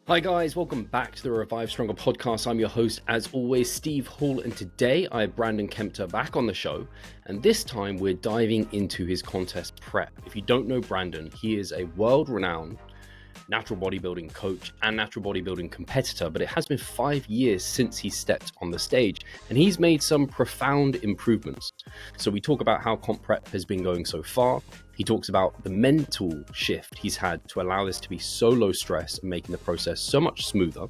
Hi guys, welcome back to the Revive Stronger podcast. I'm your host, as always, Steve Hall, and today I have Brandon Kempter back on the show, and this time we're diving into his contest prep. If you don't know Brandon, he is a world-renowned natural bodybuilding coach and natural bodybuilding competitor, but it has been 5 years since he stepped on the stage, and he's made some profound improvements. So we talk about how comp prep has been going so far. He talks about the mental shift he's had to allow this to be so low stress and making the process so much smoother.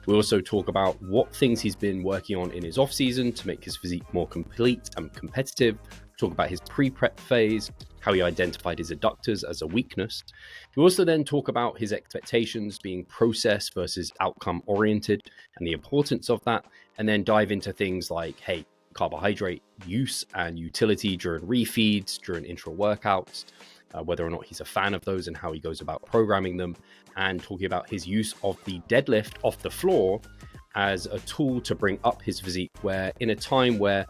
We also talk about what things he's been working on in his off season to make his physique more complete and competitive. Talk about his pre-prep phase, how he identified his adductors as a weakness. We also then talk about his expectations being process versus outcome oriented and the importance of that, and then dive into things like, hey, carbohydrate use and utility during refeeds, during intra-workouts, whether or not he's a fan of those and how he goes about programming them, and talking about his use of the deadlift off the floor as a tool to bring up his physique, where in a time where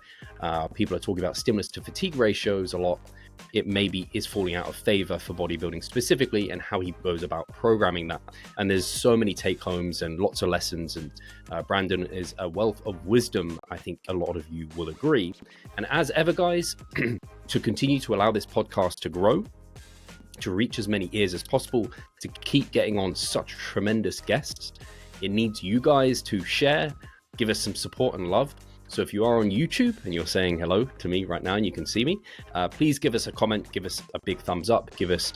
people are talking about stimulus to fatigue ratios a lot, it maybe is falling out of favor for bodybuilding specifically, and how he goes about programming that. And there's so many take homes and lots of lessons, and Brandon is a wealth of wisdom. I think a lot of you will agree. And as ever, guys, to continue to allow this podcast to grow, to reach as many ears as possible, to keep getting on such tremendous guests, it needs you guys to share, give us some support and love. So if you are on YouTube and you're saying hello to me right now and you can see me, please give us a comment, give us a big thumbs up, give us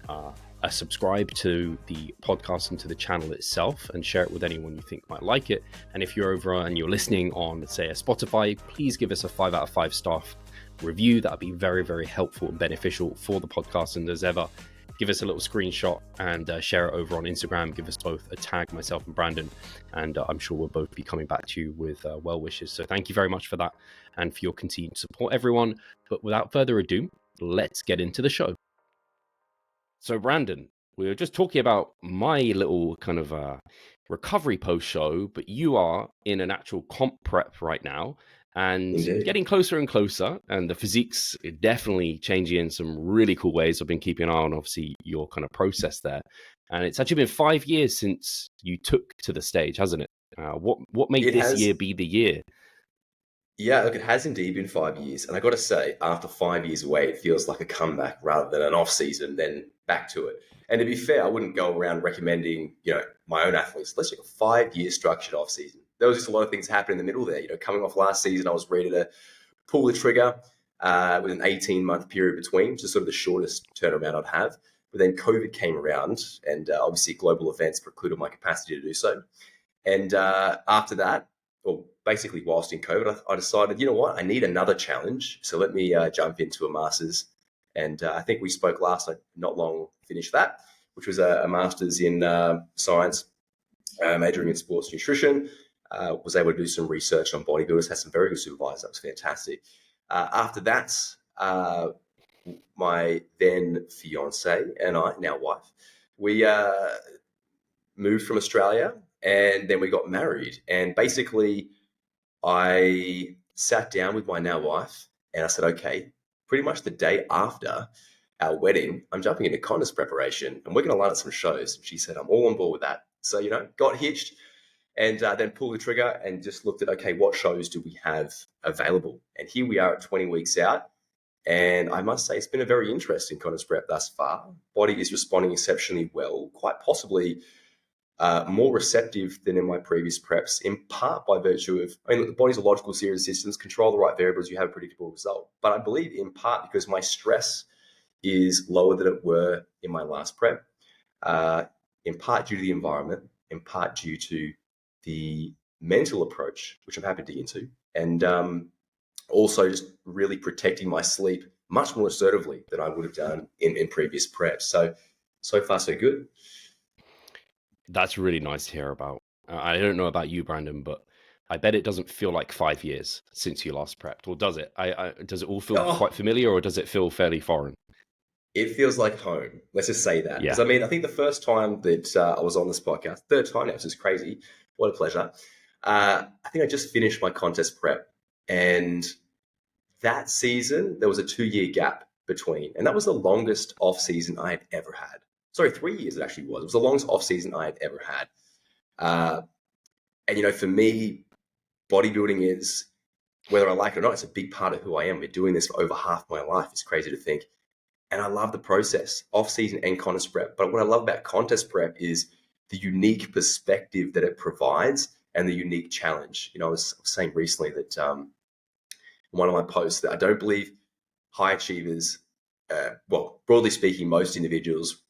a subscribe to the podcast and to the channel itself, and share it with anyone you think might like it. And if you're over and you're listening on, let's say, a Spotify, please give us a 5 out of 5 star review. That would be very, very helpful and beneficial for the podcast. And as ever, give us a little screenshot and share it over on Instagram. Give us both a tag, myself and Brandon, and I'm sure we'll both be coming back to you with well wishes. So thank you very much for that and for your continued support, everyone. But without further ado, let's get into the show. So Brandon, we were just talking about my little kind of recovery post show, but you are in an actual comp prep right now, and Indeed. Getting closer and closer, and the physique's definitely changing in some really cool ways. I've been keeping an eye on, obviously, your kind of process there, and it's actually been 5 years since you took to the stage, hasn't it? What made this year be the year? Yeah, look, it has indeed been 5 years. And I got to say, after 5 years away, it feels like a comeback rather than an off season, then back to it. And to be fair, I wouldn't go around recommending, my own athletes, let's take a 5-year structured off season. There was just a lot of things happening in the middle there. Coming off last season, I was ready to pull the trigger with an 18-month period between, which is sort of the shortest turnaround I'd have. But then COVID came around, and obviously global events precluded my capacity to do so. And after that, well, basically whilst in COVID, I decided, you know what, I need another challenge. So let me jump into a master's. And I think we spoke last, I not long finished that, which was a master's in science, majoring in sports nutrition. Was able to do some research on bodybuilders, had some very good supervisors. That was fantastic. After that, my then fiance and I, now wife, we moved from Australia, and then we got married. And basically, I sat down with my now wife and I said, okay, pretty much the day after our wedding, I'm jumping into contest preparation and we're going to line up some shows. And she said, I'm all on board with that. So, got hitched and then pulled the trigger and just looked at, okay, what shows do we have available? And here we are at 20 weeks out. And I must say, it's been a very interesting contest prep thus far. Body is responding exceptionally well, quite possibly more receptive than in my previous preps, in part by virtue of, the body's a logical series of systems, control the right variables, you have a predictable result. But I believe in part because my stress is lower than it were in my last prep, in part due to the environment, in part due to the mental approach, which I'm happy to dig into, and also just really protecting my sleep much more assertively than I would have done in previous preps. So far, so good. That's really nice to hear about. I don't know about you, Brandon, but I bet it doesn't feel like 5 years since you last prepped, or does it? Does it all feel quite familiar, or does it feel fairly foreign? It feels like home. Let's just say that. Because I think the first time that I was on this podcast, third time now, it's just crazy. What a pleasure. I think I just finished my contest prep, and that season there was a 2-year gap between, and that was the longest off season I had ever had. Sorry, 3 years it actually was. It was the longest off season I had ever had. And, for me, bodybuilding is, whether I like it or not, it's a big part of who I am. We're doing this for over half my life. It's crazy to think. And I love the process, off-season and contest prep. But what I love about contest prep is the unique perspective that it provides and the unique challenge. I was saying recently that in one of my posts that I don't believe high achievers, broadly speaking, most individuals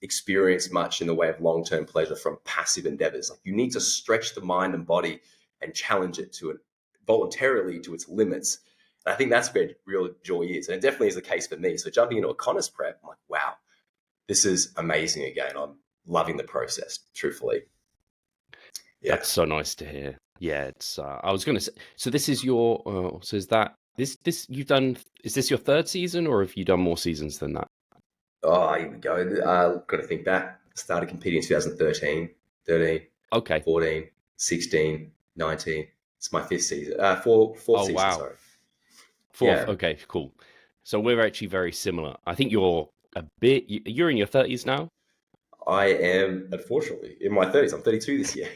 experience much in the way of long-term pleasure from passive endeavors. Like, you need to stretch the mind and body and challenge it voluntarily to its limits. And I think that's where real joy is. And it definitely is the case for me. So jumping into a contest prep, I'm like, wow, this is amazing again. I'm loving the process, truthfully. Yeah. That's so nice to hear. Yeah, it's I was going to say, so this is your so is that this you've done, is this your third season, or have you done more seasons than that? Oh, here we go. Got to think back. Started competing in 2013, 13, Okay. 14, 16, 19. It's my fifth season. Fourth season, wow. sorry. Fourth. Yeah. Okay, cool. So we're actually very similar. I think you're you're in your 30s now? I am, unfortunately, in my 30s. I'm 32 this year.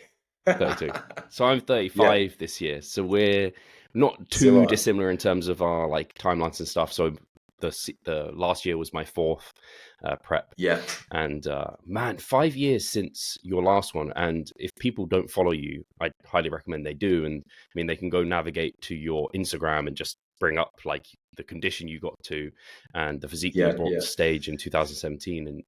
32. So I'm 35 this year. So we're not too Similar. dissimilar in terms of our like timelines and stuff. So the last year was my fourth prep. Yeah. And man, 5 years since your last one. And if people don't follow you, I highly recommend they do. And I mean, they can go navigate to your Instagram and just bring up like the condition you got to and the physique you brought to stage in 2017. And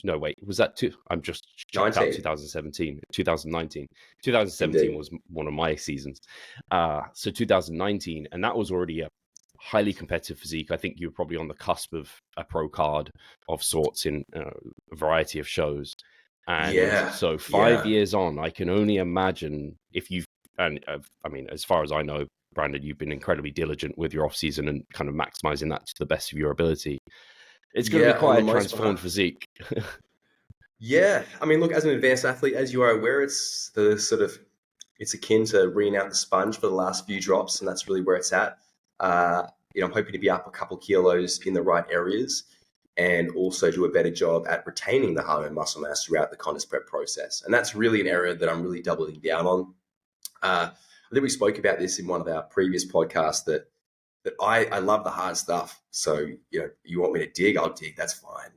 no, wait, was that I'm just checked out 2017, 2019. 2017 Indeed. Was one of my seasons. So 2019, and that was already a highly competitive physique. I think you were probably on the cusp of a pro card of sorts in a variety of shows. And so 5 years on, I can only imagine if you've, and I mean, as far as I know, Brandon, you've been incredibly diligent with your off season and kind of maximizing that to the best of your ability. It's going to be quite a transformed physique. Yeah. I mean, look, as an advanced athlete, as you are aware, it's akin to wringing out the sponge for the last few drops. And that's really where it's at. I'm hoping to be up a couple of kilos in the right areas and also do a better job at retaining the hard-earned muscle mass throughout the contest prep process. And that's really an area that I'm really doubling down on. I think we spoke about this in one of our previous podcasts that I love the hard stuff. So, you want me to dig, I'll dig. That's fine.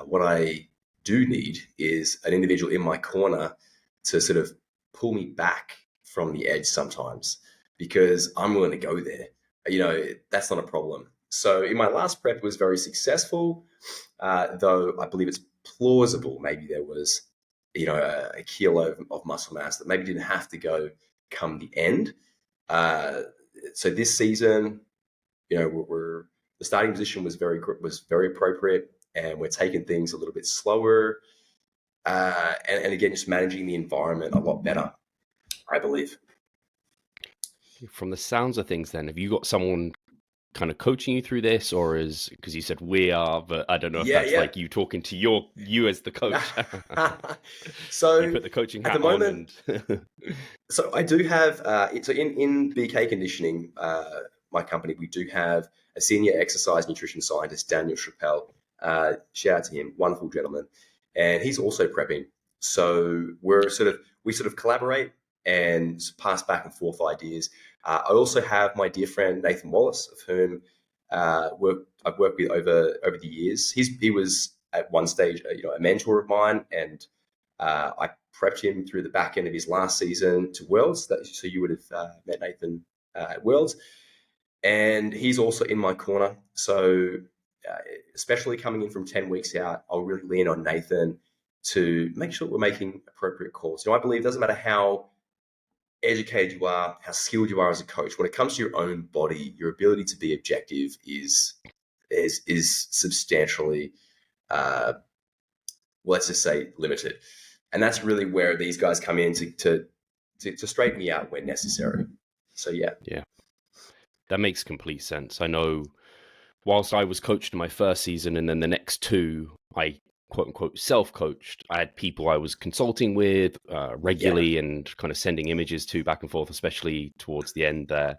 What I do need is an individual in my corner to sort of pull me back from the edge sometimes, because I'm willing to go there. That's not a problem. So in my last prep, it was very successful, though I believe it's plausible. Maybe there was, a kilo of muscle mass that maybe didn't have to go come the end. So this season, the starting position was very appropriate, and we're taking things a little bit slower. And again, just managing the environment a lot better, I believe. From the sounds of things then, have you got someone kind of coaching you through this, or because you said we are, but I don't know if that's like you talking to you as the coach. So you put the coaching hat at the moment, so I do have, so in BK Conditioning, my company, we do have a senior exercise nutrition scientist, Daniel Chappelle. Shout out to him, wonderful gentleman. And he's also prepping. So we sort of collaborate and pass back and forth ideas. I also have my dear friend Nathan Wallace, of whom I've worked with over the years. He was at one stage a mentor of mine, and I prepped him through the back end of his last season to Worlds. So you would have met Nathan at Worlds, and he's also in my corner. So especially coming in from 10 weeks out, I'll really lean on Nathan to make sure we're making appropriate calls. I believe it doesn't matter how educated you are, how skilled you are as a coach. When it comes to your own body, your ability to be objective is substantially, let's just say, limited. And that's really where these guys come in to straighten me out when necessary. So yeah, that makes complete sense. I know. Whilst I was coached in my first season, and then the next two, I quote unquote self-coached. I had people I was consulting with regularly and kind of sending images to back and forth, especially towards the end there.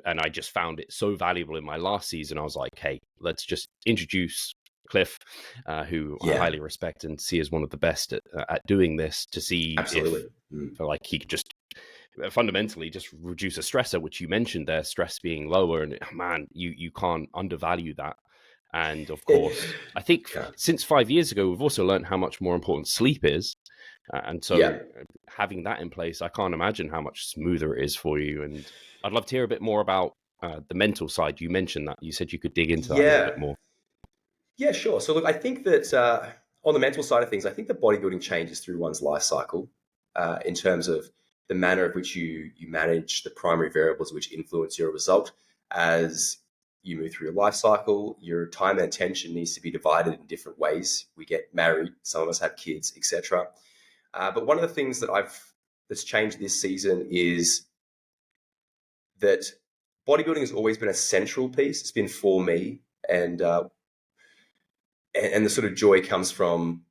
And I just found it so valuable in my last season. I was like, hey, let's just introduce Cliff, who I Yeah, highly respect and see as one of the best at doing this, to see if absolutely. like he could just fundamentally just reduce a stressor, which you mentioned there, stress being lower, and man, you can't undervalue that. And of course, I think Yeah, since 5 years ago, we've also learned how much more important sleep is. And yeah, so having that in place, I can't imagine how much smoother it is for you. And I'd love to hear a bit more about the mental side. You mentioned that. You said you could dig into that a little yeah. bit more. Yeah, sure. So look, I think that on the mental side of things, I think that bodybuilding changes through one's life cycle in terms of the manner of which you manage the primary variables which influence your result. As you move through your life cycle, your time and attention needs to be divided in different ways. We get married, some of us have kids, etc. But one of the things that that's changed this season is that bodybuilding has always been a central piece. It's been for me, and and the sort of joy comes from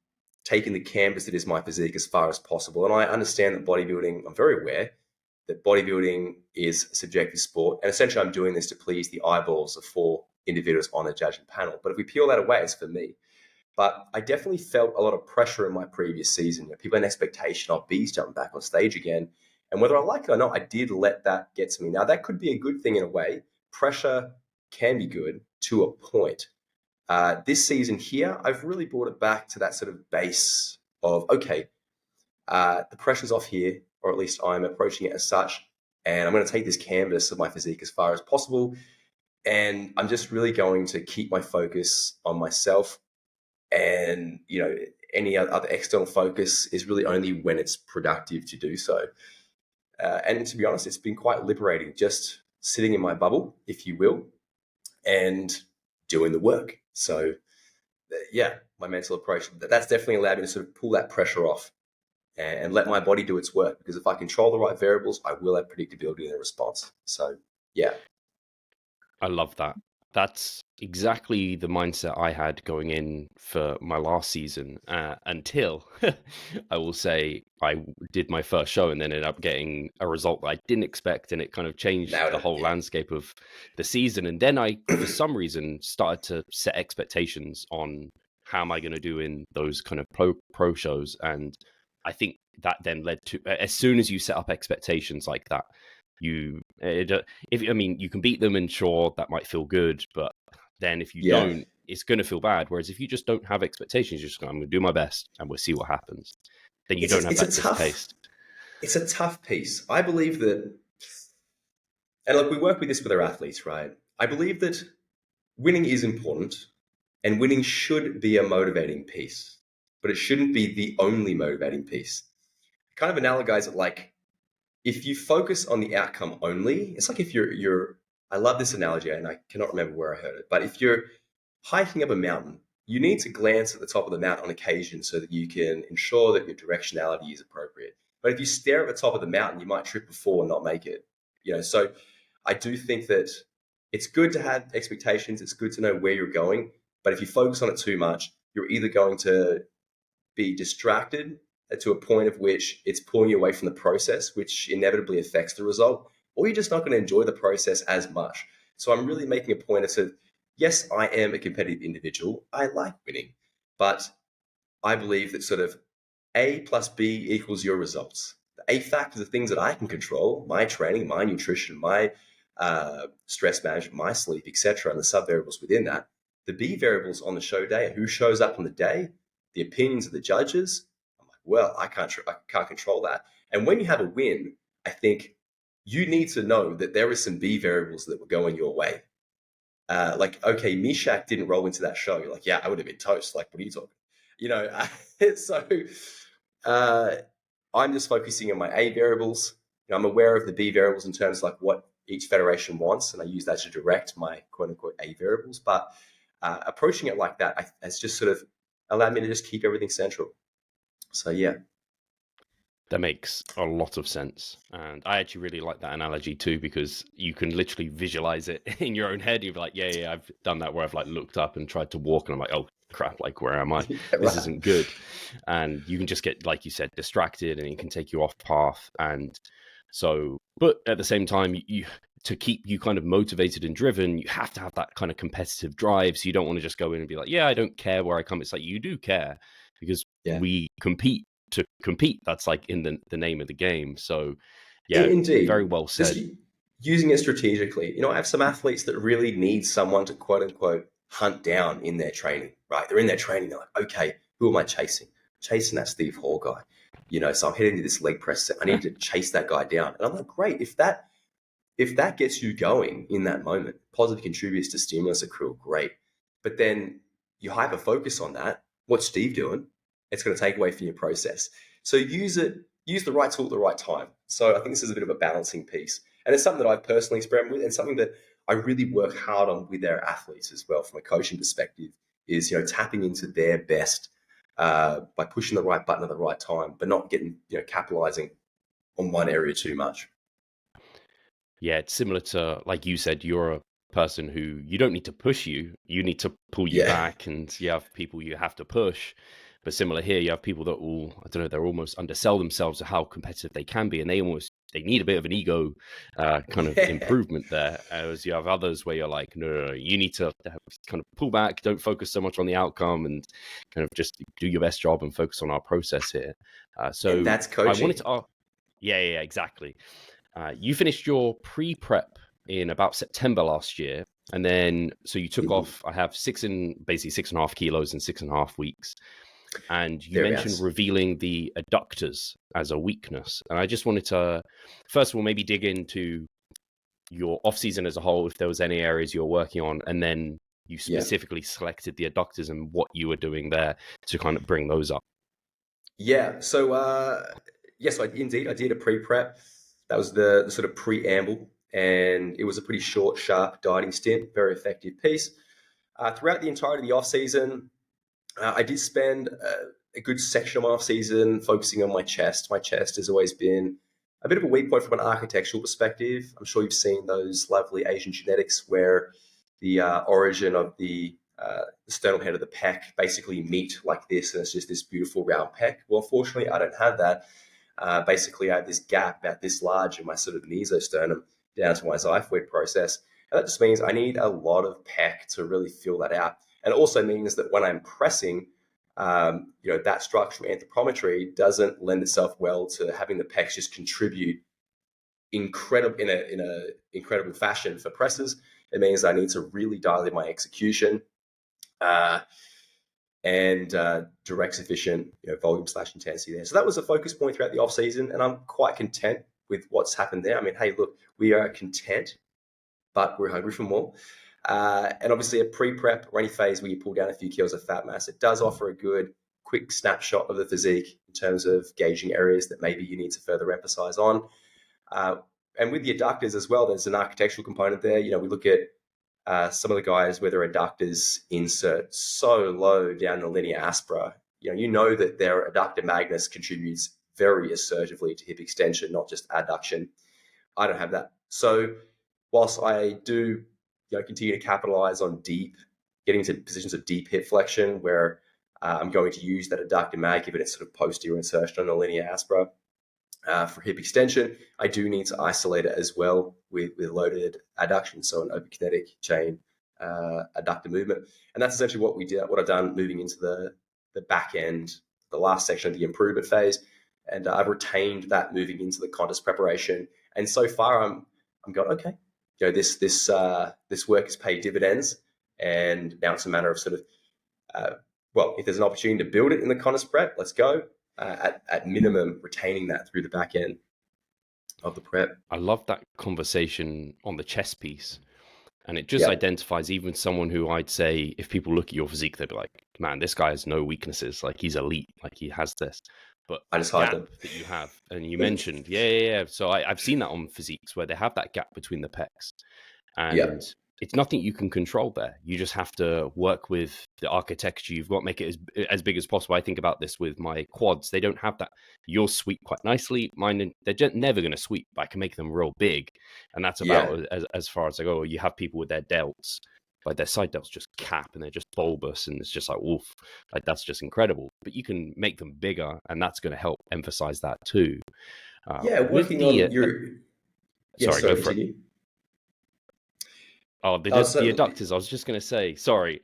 taking the canvas that is my physique as far as possible. And I understand that bodybuilding, I'm very aware that bodybuilding is a subjective sport. And essentially, I'm doing this to please the eyeballs of 4 individuals on a judging panel. But if we peel that away, it's for me. But I definitely felt a lot of pressure in my previous season. People had an expectation of bees jumping back on stage again. And whether I like it or not, I did let that get to me. Now, that could be a good thing in a way. Pressure can be good to a point. This season here, I've really brought it back to that sort of base of, okay, the pressure's off here, or at least I'm approaching it as such. And I'm going to take this canvas of my physique as far as possible. And I'm just really going to keep my focus on myself. And, any other external focus is really only when it's productive to do so. And to be honest, it's been quite liberating just sitting in my bubble, if you will, and doing the work. So yeah, my mental approach, that's definitely allowed me to sort of pull that pressure off and let my body do its work. Because if I control the right variables, I will have predictability in the response. So yeah. I love that. That's exactly the mindset I had going in for my last season, until I will say did my first show and then ended up getting a result that I didn't expect, and it kind of changed Nailed the it. whole landscape of the season. And then I, for some reason, started to set expectations on how am I going to do in those kind of pro shows. And I think that then led to, as soon as you set up expectations like that, you can beat them, and sure, that might feel good, but then if you Yeah. don't, it's going to feel bad. Whereas if you just don't have expectations, you're just going, I'm going to do my best and we'll see what happens, then you don't have that distaste. It's a tough piece. I believe that, and look, we work with this with our athletes, right? I believe that winning is important and winning should be a motivating piece, but it shouldn't be the only motivating piece. Kind of analogize it like, if you focus on the outcome only, it's like if you're I love this analogy and I cannot remember where I heard it, but if you're hiking up a mountain, you need to glance at the top of the mountain on occasion so that you can ensure that your directionality is appropriate. But if you stare at the top of the mountain, you might trip before and not make it. So I do think that it's good to have expectations, it's good to know where you're going, but if you focus on it too much, you're either going to be distracted to a point of which it's pulling you away from the process, which inevitably affects the result, or you're just not going to enjoy the process as much. So I'm really making a point of sort of, yes, I am a competitive individual. I like winning, but I believe that sort of A plus B equals your results. The A factors are things that I can control: my training, my nutrition, my stress management, my sleep, etc., and the sub variables within that. The B variables on the show day, who shows up on the day, the opinions of the judges. I'm like, well, I can't control that. And when you have a win, I think you need to know that there is some B variables that were going your way. Like, okay, Mishak didn't roll into that show. You're like, yeah, I would have been toast. Like, what are you talking? So uh, I'm just focusing on my A variables. I'm aware of the B variables in terms of like what each federation wants, and I use that to direct my quote unquote A variables. But approaching it like that has just sort of allowed me to just keep everything central. So yeah. That makes a lot of sense. And I actually really like that analogy too, because you can literally visualize it in your own head. You're like, yeah, I've done that where I've like looked up and tried to walk and I'm like, oh crap, like where am I? Yeah, This right. isn't good. And you can just get, like you said, distracted, and it can take you off path. And So, but at the same time, you to keep you kind of motivated and driven, you have to have that kind of competitive drive. So you don't want to just go in and be like, yeah, I don't care where I come. It's like you do care, because Yeah. we compete to compete. That's like in the name of the game. So yeah, very Indeed. well Just said. using it strategically. I have some athletes that really need someone to quote unquote hunt down in their training, right? They're in their training. They're like, okay, who am I chasing? Chasing that Steve Hall guy. So I'm heading to this leg press set. I need to chase that guy down. And I'm like, great. If that gets you going in that moment, positive contributors to stimulus accrual, great. But then you hyper focus on that. What's Steve doing? It's going to take away from your process. So use the right tool at the right time. So I think this is a bit of a balancing piece. And it's something that I've personally experimented with, and something that I really work hard on with our athletes as well from a coaching perspective is, tapping into their best by pushing the right button at the right time, but not getting, capitalizing on one area too much. Yeah, it's similar to, like you said, you're a person who you don't need to push you, you need to pull you Yeah. back, and you have people you have to push. But similar here, you have people that will, I don't know, they're almost undersell themselves to how competitive they can be, and they need a bit of an ego kind of Yeah. improvement there. As you have others where you're like, no, no, no, you need to kind of pull back, don't focus so much on the outcome, and kind of just do your best job and focus on our process here. And So that's I wanted to coaching. ask, yeah, exactly. You finished your pre-prep in about September last year, and then so you took Mhm. off. I have basically 6.5 kilos in 6.5 weeks, and you mentioned Thereabouts. revealing the adductors as a weakness. And I just wanted to, first of all, maybe dig into your off season as a whole, if there was any areas you were working on, and then you Yeah. specifically selected the adductors and what you were doing there to kind of bring those up. Yeah. So, yes, indeed, I did a pre-prep. That was the sort of preamble, and it was a pretty short, sharp dieting stint, very effective piece. Throughout the entirety of the off season, I did spend a good section of my off season focusing on my chest. My chest has always been a bit of a weak point from an architectural perspective. I'm sure you've seen those lovely Asian genetics where the origin of the sternal head of the pec basically meet like this, and it's just this beautiful round pec. Well, fortunately, I don't have that. Basically, I have this gap about this large in my sort of mesosternum down to my xiphoid process. And that just means I need a lot of pec to really fill that out. And it also means that when I'm pressing, that structural anthropometry doesn't lend itself well to having the pecs just contribute in a incredible fashion for presses. It means I need to really dial in my execution uh, and direct sufficient volume/intensity there. So that was a focus point throughout the off season, and I'm quite content with what's happened there. I mean, hey, look, we are content, but we're hungry for more. And obviously, a pre-prep or any phase where you pull down a few kilos of fat mass, it does offer a good quick snapshot of the physique in terms of gauging areas that maybe you need to further emphasize on. Uh, and with the adductors as well, there's an architectural component there. We look at some of the guys where their adductors insert so low down the linea aspera. You know that their adductor magnus contributes very assertively to hip extension, not just adduction. I don't have that. So whilst I do continue to capitalize on getting into positions of deep hip flexion where I'm going to use that adductor mag, given its sort of posterior insertion on the linea aspera. For hip extension, I do need to isolate it as well with loaded adduction, so an open chain adductor movement. And that's essentially what I've done moving into the back end, the last section of the improvement phase. And I've retained that moving into the contest preparation. And so far, I'm going, okay, this work has paid dividends. And now it's a matter of sort of, if there's an opportunity to build it in the contest prep, let's go. At minimum, retaining that through the back end of the prep. I love that conversation on the chess piece. And it just Yeah, identifies even someone who I'd say, if people look at your physique, they'd be like, man, this guy has no weaknesses. Like he's elite. Like he has this. But I just that hide gap them. that you have, and you mentioned, yeah. So I've seen that on physiques where they have that gap between the pecs. Yeah, And it's nothing you can control there. You just have to work with the architecture you've got, make it as big as possible. I think about this with my quads. They don't have that. Yours sweep quite nicely. Mine, they're never going to sweep, but I can make them real big. And that's yeah, about as far as I go. You have people with their delts, like their side delts just cap and they're just bulbous. And it's just like, oof, like that's just incredible. But you can make them bigger, and that's going to help emphasize that too. Yeah, With working the on your. Yeah, sorry, sorry, go for it. continue. Oh, Oh, the so adductors. I was just going to say, sorry.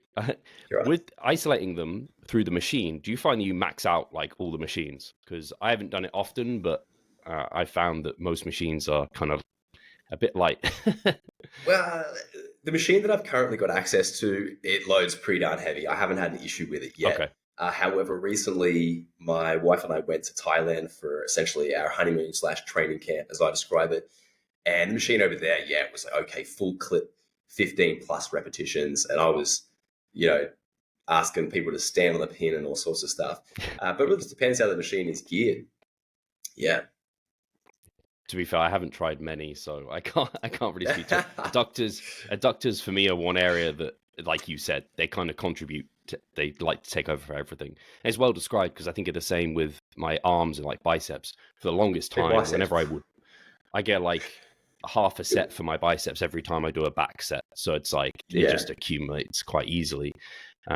you're right. With isolating them through the machine, do you find that you max out like all the machines? Because I haven't done it often, but I found that most machines are kind of a bit light. Well, the machine that I've currently got access to, it loads pretty darn heavy. I haven't had an issue with it yet. Okay. However, recently my wife and I went to Thailand for essentially our honeymoon slash training camp, as I describe it. And the machine over there, yeah, it was like, okay, full clip, 15 plus repetitions. And I was, you know, asking people to stand on the pin and all sorts of stuff. But it really just depends how the machine is geared. Yeah. To be fair, I haven't tried many, so I can't really speak to it. Adductors for me are one area that, like you said, they kind of contribute. They like to take over for everything. And it's well described because I think it's the same with my arms and like biceps. For the longest Big time, biceps. whenever I get like half a set for my biceps every time I do a back set. So it's like it Yeah. just accumulates quite easily.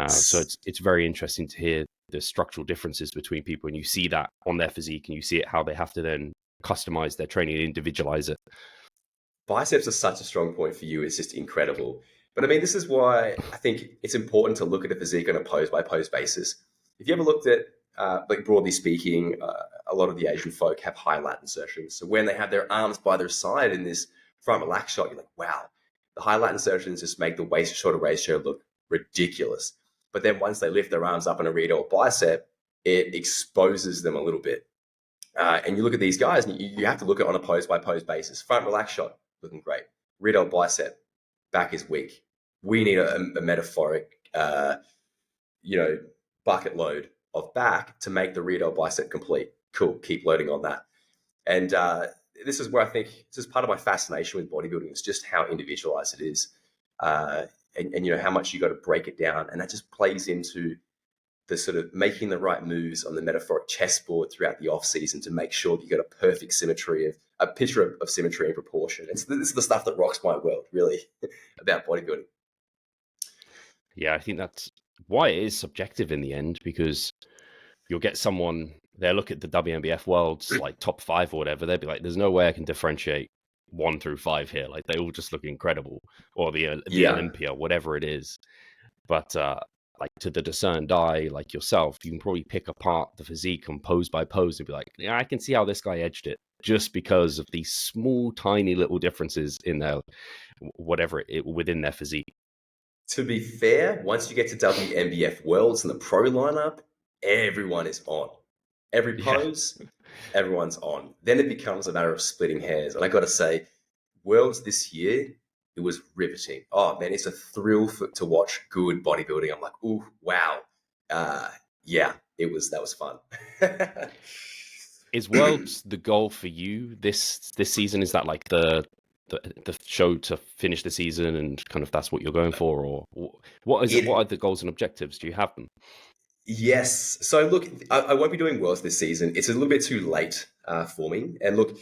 So it's very interesting to hear the structural differences between people, and you see that on their physique, and you see it how they have to then customize their training and individualize it. Biceps are such a strong point for you. It's just incredible. But I mean, this is why I think it's important to look at a physique on a pose by pose basis. If you ever looked at, like broadly speaking, a lot of the Asian folk have high lat insertions. So when they have their arms by their side in this front relaxed shot, you're like, wow, the high lat insertions just make the waist shoulder ratio look ridiculous. But then once they lift their arms up in a rear bicep, it exposes them a little bit. And you look at these guys, and you have to look at it on a pose by pose basis. Front relaxed shot, looking great. Rear bicep, back is weak. We need a metaphoric, you know, bucket load of back to make the rear bicep complete. Cool, keep loading on that. And this is where I think this is part of my fascination with bodybuilding. It's just how individualized it is, and you know how much you got to break it down, and that just plays into the sort of making the right moves on the metaphoric chessboard throughout the off season to make sure that you got a perfect symmetry of a picture of symmetry and proportion. This is the stuff that rocks my world, really, about bodybuilding. Yeah, I think that's why it is subjective in the end, because you'll get someone, they'll look at the WNBF world's like top 5 or whatever, they'll be like, there's no way I can differentiate 1 through 5 here. Like they all just look incredible, or the Yeah, Olympia, whatever it is. But like to the discerned eye, like yourself, you can probably pick apart the physique on pose by pose and be like, yeah, I can see how this guy edged it just because of these small, tiny little differences in their whatever it within their physique. to be fair, once you get to WNBF Worlds and the pro lineup, everyone is on. Every Yeah. pose, everyone's on. Then it becomes a matter of splitting hairs. And I got to say, Worlds this year, it was riveting. Oh man, it's a thrill to watch good bodybuilding. I'm like, ooh, wow. Uh, yeah, that was fun. Is Worlds the goal for you this season? Is that like the show to finish the season and kind of that's what you're going for, or what is it? What it are the goals and objectives? Do you have them? Yes. So look, I won't be doing Worlds this season. It's a little bit too late for me. And look,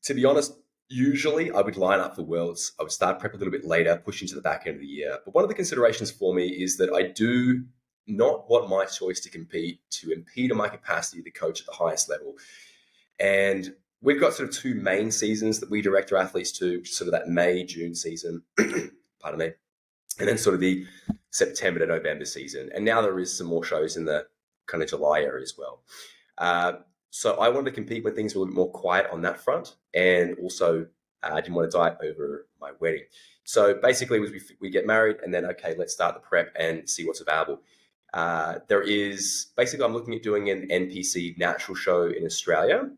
to be honest, usually I would line up for Worlds. I would start prep a little bit later, push into the back end of the year. But one of the considerations for me is that I do not want my choice to impede on my capacity to coach at the highest level. And we've got sort of two main seasons that we direct our athletes to, sort of that May, June season, pardon me, and then sort of the September to November season. And now there is some more shows in the kind of July area as well. Uh, so I wanted to compete when things were a little bit more quiet on that front. And also, I didn't want to die over my wedding. So basically, we get married and then, okay, let's start the prep and see what's available. There is basically, I'm looking at doing an NPC natural show in Australia,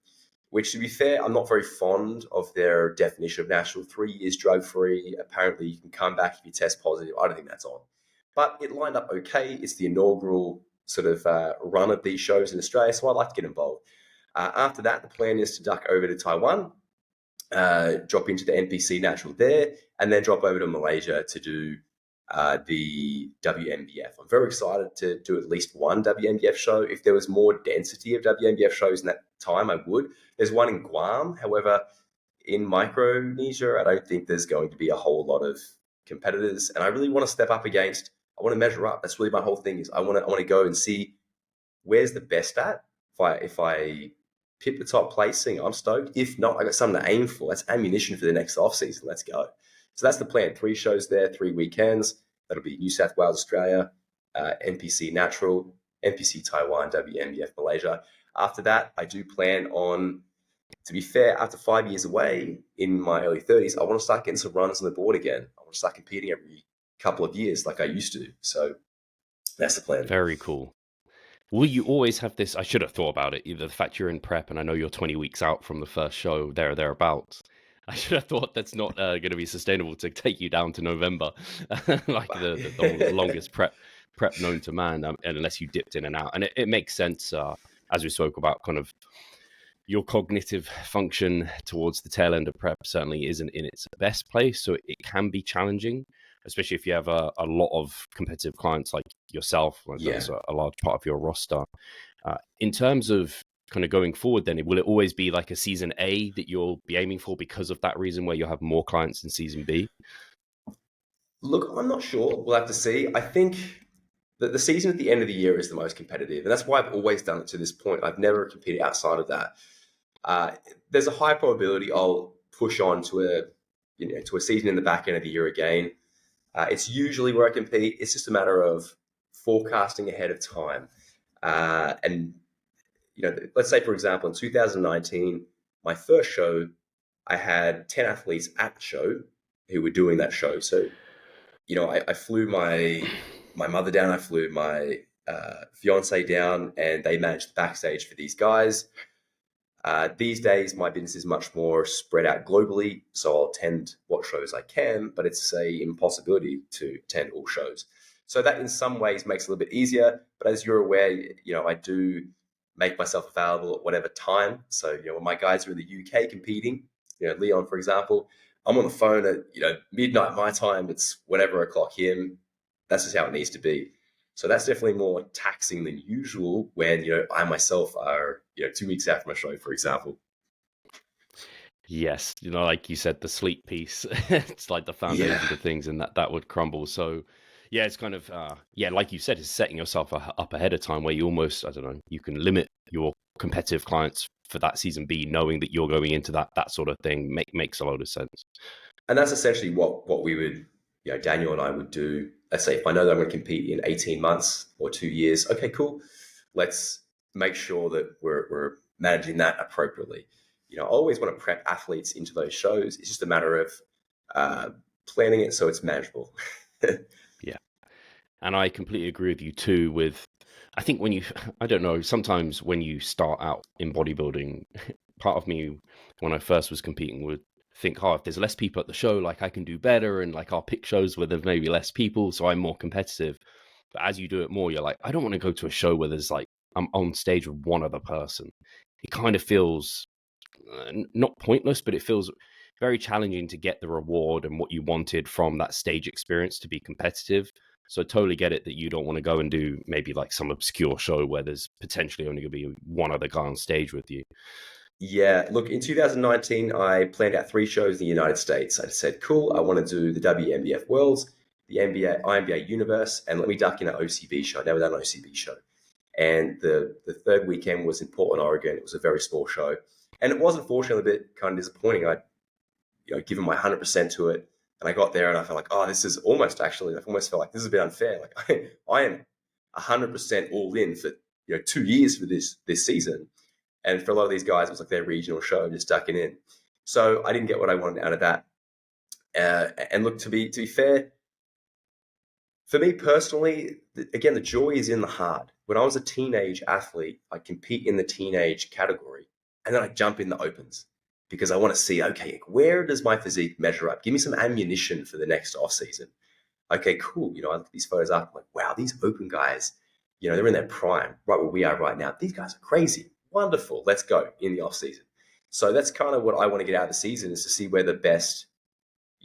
which, to be fair, I'm not very fond of their definition of natural. 3 years drug free. Apparently, you can come back if you test positive. I don't think that's on. But it lined up okay. It's the inaugural sort of run of these shows in Australia, so I'd like to get involved. After that, the plan is to duck over to Taiwan, drop into the NPC Natural there, and then drop over to Malaysia to do the WNBF. I'm very excited to do at least one WNBF show. If there was more density of WNBF shows in that time, I would. There's one in Guam. However, in Micronesia, I don't think there's going to be a whole lot of competitors. And I really want to step up against, I want to measure up. That's really my whole thing is I want to go and see where's the best at. If I hit the top placing, I'm stoked. If not, I got something to aim for. That's ammunition for the next off season. Let's go. So that's the plan. 3 shows there, 3 weekends. That'll be New South Wales, Australia, NPC Natural, NPC Taiwan, WMBF Malaysia. After that, I do plan on, to be fair, after 5 years away in my early 30s, I want to start getting some runs on the board again. I want to start competing every couple of years like I used to. So that's the plan. Very cool. Will you always have this? I should have thought about it. Either the fact you're in prep, and I know you're 20 weeks out from the first show, there or thereabouts. I should have thought that's not going to be sustainable to take you down to November, like the longest prep known to man, unless you dipped in and out. And it makes sense, as we spoke about, kind of your cognitive function towards the tail end of prep certainly isn't in its best place. So it can be challenging, especially if you have a lot of competitive clients like yourself. Like that's a large part of your roster. In terms of kind of going forward, then will it always be like a season A that you'll be aiming for because of that reason, where you'll have more clients in season B? Look, I'm not sure. We'll have to see. I think that the season at the end of the year is the most competitive, and that's why I've always done it to this point. I've never competed outside of that. There's a high probability I'll push on to a season in the back end of the year again. It's usually where I compete. It's just a matter of forecasting ahead of time. And let's say, for example, in 2019, my first show, I had 10 athletes at the show who were doing that show. So, I flew my mother down, I flew my fiance down, and they managed the backstage for these guys. These days, my business is much more spread out globally, so I'll attend what shows I can, but it's an impossibility to attend all shows. So that in some ways makes it a little bit easier, but as you're aware, I do make myself available at whatever time. So, when my guys are in the UK competing, Leon, for example, I'm on the phone at, midnight my time, it's whatever o'clock him. That's just how it needs to be. So that's definitely more taxing than usual when, I myself are, 2 weeks out from a show, for example. Yes. Like you said, the sleep piece, it's like the foundation of things, and that would crumble. So yeah, it's kind of, like you said, it's setting yourself up ahead of time where you almost, I don't know, you can limit your competitive clients for that season B, knowing that you're going into that sort of thing makes a lot of sense. And that's essentially what we would, Daniel and I would do. Let's say if I know that I'm going to compete in 18 months or 2 years, okay, cool. Let's make sure that we're managing that appropriately. I always want to prep athletes into those shows. It's just a matter of planning it so it's manageable. Yeah. And I completely agree with you too I think I don't know, sometimes when you start out in bodybuilding, part of me, when I first was competing, would think, if there's less people at the show, like I can do better, and like I'll pick shows where there's maybe less people, so I'm more competitive. But as you do it more, you're like, I don't want to go to a show where there's like, I'm on stage with one other person. It kind of feels not pointless, but it feels very challenging to get the reward and what you wanted from that stage experience to be competitive. So I totally get it that you don't want to go and do maybe like some obscure show where there's potentially only going to be one other guy on stage with you. Yeah, look, in 2019, I planned out 3 shows in the United States. I said, cool, I want to do the WNBF Worlds, the INBA Universe, and let me duck in an OCB show. I've never done an OCB show. And the third weekend was in Portland, Oregon. It was a very small show. And it was unfortunately a bit kind of disappointing. I'd given my 100% to it. And I got there and I felt like, this is almost actually, I almost felt like this is a bit unfair. Like I am 100% all in for 2 years for this season. And for a lot of these guys, it was like their regional show, just ducking in. So I didn't get what I wanted out of that. And look, to be fair, for me personally, again, the joy is in the hard. When I was a teenage athlete, I compete in the teenage category, and then I jump in the opens because I want to see, okay, where does my physique measure up? Give me some ammunition for the next off season. Okay, cool. I look at these photos up, I'm like, wow, these open guys, they're in their prime, right where we are right now. These guys are crazy. Wonderful. Let's go in the off season. So that's kind of what I want to get out of the season, is to see where the best,